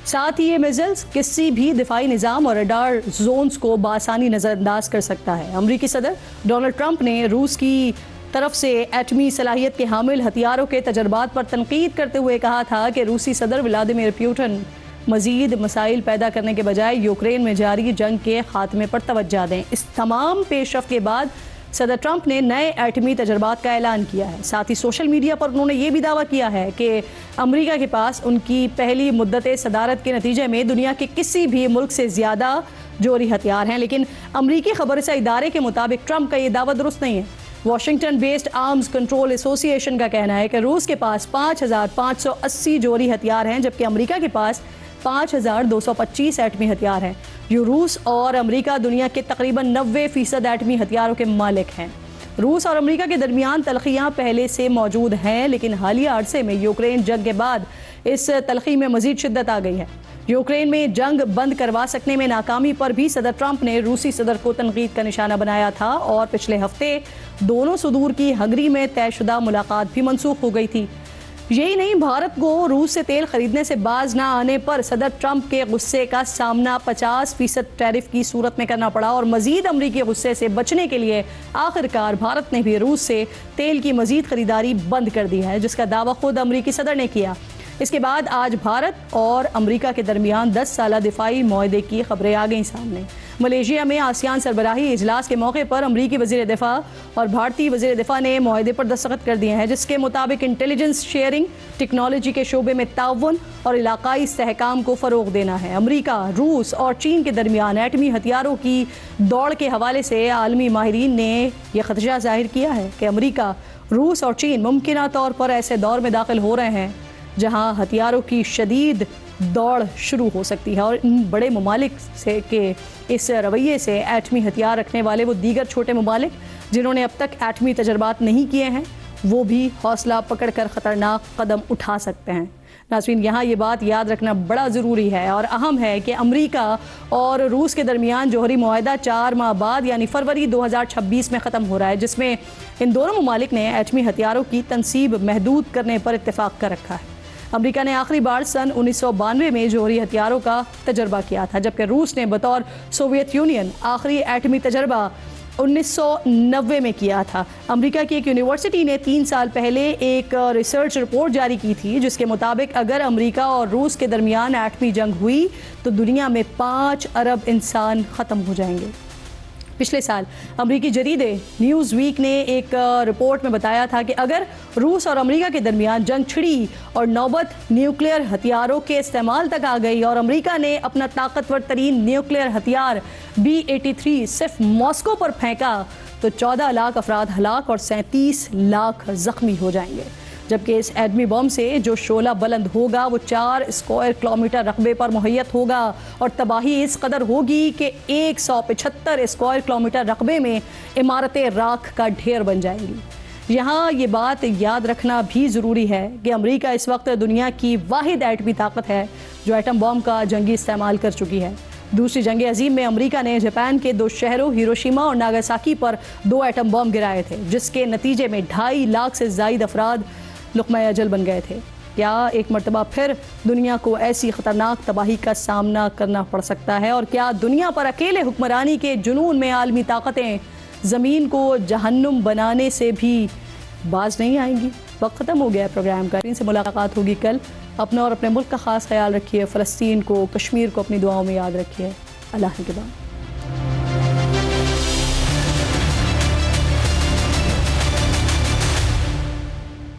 ساتھ ہی یہ میزائلز کسی بھی دفاعی نظام اور ریڈار زونز کو بآسانی نظر انداز کر سکتا ہے۔ امریکی صدر ڈونلڈ ٹرمپ نے روس کی طرف سے ایٹمی صلاحیت کے حامل ہتھیاروں کے تجربات پر تنقید کرتے ہوئے کہا تھا کہ روسی صدر ولادیمیر پوٹن مزید مسائل پیدا کرنے کے بجائے یوکرین میں جاری جنگ کے خاتمے پر توجہ دیں۔ اس تمام پیش رفت کے بعد صدر ٹرمپ نے نئے ایٹمی تجربات کا اعلان کیا ہے۔ ساتھ ہی سوشل میڈیا پر انہوں نے یہ بھی دعویٰ کیا ہے کہ امریکہ کے پاس ان کی پہلی مدت صدارت کے نتیجے میں دنیا کے کسی بھی ملک سے زیادہ جوہری ہتھیار ہیں، لیکن امریکی خبر رساں ادارے کے مطابق ٹرمپ کا یہ دعویٰ درست نہیں ہے۔ واشنگٹن بیسڈ آرمز کنٹرول ایسوسی ایشن کا کہنا ہے کہ روس کے پاس 5580 جوہری ہتھیار ہیں، جبکہ امریکہ کے پاس 5225 ایٹمی ہتھیار ہیں۔ یہ روس اور امریکہ دنیا کے تقریباً 90% ایٹمی ہتھیاروں کے مالک ہیں۔ روس اور امریکہ کے درمیان تلخیاں پہلے سے موجود ہیں، لیکن حالیہ عرصے میں یوکرین جنگ کے بعد اس تلخی میں مزید شدت آ گئی ہے۔ یوکرین میں جنگ بند کروا سکنے میں ناکامی پر بھی صدر ٹرمپ نے روسی صدر کو تنقید کا نشانہ بنایا تھا، اور پچھلے ہفتے دونوں صدور کی ہنگری میں طے شدہ ملاقات بھی منسوخ ہو گئی تھی۔ یہی نہیں، بھارت کو روس سے تیل خریدنے سے باز نہ آنے پر صدر ٹرمپ کے غصے کا سامنا 50% ٹیرف کی صورت میں کرنا پڑا، اور مزید امریکی غصے سے بچنے کے لیے آخرکار بھارت نے بھی روس سے تیل کی مزید خریداری بند کر دی ہے، جس کا دعویٰ خود امریکی صدر نے کیا۔ اس کے بعد آج بھارت اور امریکہ کے درمیان 10 سالہ دفاعی معاہدے کی خبریں آ گئیں سامنے۔ ملیشیا میں آسیان سربراہی اجلاس کے موقع پر امریکی وزیر دفاع اور بھارتی وزیر دفاع نے معاہدے پر دستخط کر دیے ہیں، جس کے مطابق انٹیلیجنس شیئرنگ، ٹیکنالوجی کے شعبے میں تعاون اور علاقائی استحکام کو فروغ دینا ہے۔ امریکہ، روس اور چین کے درمیان ایٹمی ہتھیاروں کی دوڑ کے حوالے سے عالمی ماہرین نے یہ خدشہ ظاہر کیا ہے کہ امریکہ، روس اور چین ممکنہ طور پر ایسے دور میں داخل ہو رہے ہیں جہاں ہتھیاروں کی شدید دوڑ شروع ہو سکتی ہے، اور ان بڑے ممالک سے کے اس رویے سے ایٹمی ہتھیار رکھنے والے وہ دیگر چھوٹے ممالک جنہوں نے اب تک ایٹمی تجربات نہیں کیے ہیں، وہ بھی حوصلہ پکڑ کر خطرناک قدم اٹھا سکتے ہیں۔ ناظرین، یہاں یہ بات یاد رکھنا بڑا ضروری ہے اور اہم ہے کہ امریکہ اور روس کے درمیان جوہری معاہدہ 4 ماہ بعد یعنی فروری 2026 میں ختم ہو رہا ہے، جس میں ان دونوں ممالک نے ایٹمی ہتھیاروں کی تنصیب محدود کرنے پر اتفاق کر رکھا ہے۔ امریکہ نے آخری بار سن 1992 میں جوہری ہتھیاروں کا تجربہ کیا تھا، جبکہ روس نے بطور سوویت یونین آخری ایٹمی تجربہ 1990 میں کیا تھا۔ امریکہ کی ایک یونیورسٹی نے 3 سال پہلے ایک ریسرچ رپورٹ جاری کی تھی، جس کے مطابق اگر امریکہ اور روس کے درمیان ایٹمی جنگ ہوئی تو دنیا میں 5 ارب انسان ختم ہو جائیں گے۔ پچھلے سال امریکی جریدے نیوز ویک نے ایک رپورٹ میں بتایا تھا کہ اگر روس اور امریکہ کے درمیان جنگ چھڑی اور نوبت نیوکلیئر ہتھیاروں کے استعمال تک آ گئی اور امریکہ نے اپنا طاقتور ترین نیوکلیئر ہتھیار B-83 صرف ماسکو پر پھینکا تو 14 لاکھ افراد ہلاک اور 37 لاکھ زخمی ہو جائیں گے، جبکہ اس ایٹمی بم سے جو شعلہ بلند ہوگا وہ 4 اسکوائر کلومیٹر رقبے پر محیط ہوگا، اور تباہی اس قدر ہوگی کہ 175 اسکوائر کلومیٹر رقبے میں عمارتیں راکھ کا ڈھیر بن جائیں گی۔ یہاں یہ بات یاد رکھنا بھی ضروری ہے کہ امریکہ اس وقت دنیا کی واحد ایٹمی طاقت ہے جو ایٹم بم کا جنگی استعمال کر چکی ہے۔ دوسری جنگ عظیم میں امریکہ نے جاپان کے 2 شہروں ہیروشیما اور ناگاساکی پر 2 ایٹم بم گرائے تھے، جس کے نتیجے میں 2.5 لاکھ سے زائد افراد لقمہ اجل بن گئے تھے۔ کیا ایک مرتبہ پھر دنیا کو ایسی خطرناک تباہی کا سامنا کرنا پڑ سکتا ہے؟ اور کیا دنیا پر اکیلے حکمرانی کے جنون میں عالمی طاقتیں زمین کو جہنم بنانے سے بھی باز نہیں آئیں گی؟ وقت ختم ہو گیا ہے پروگرام کا، ان سے ملاقات ہوگی کل۔ اپنا اور اپنے ملک کا خاص خیال رکھیے، فلسطین کو، کشمیر کو اپنی دعاؤں میں یاد رکھیے۔ اللہ کے بعد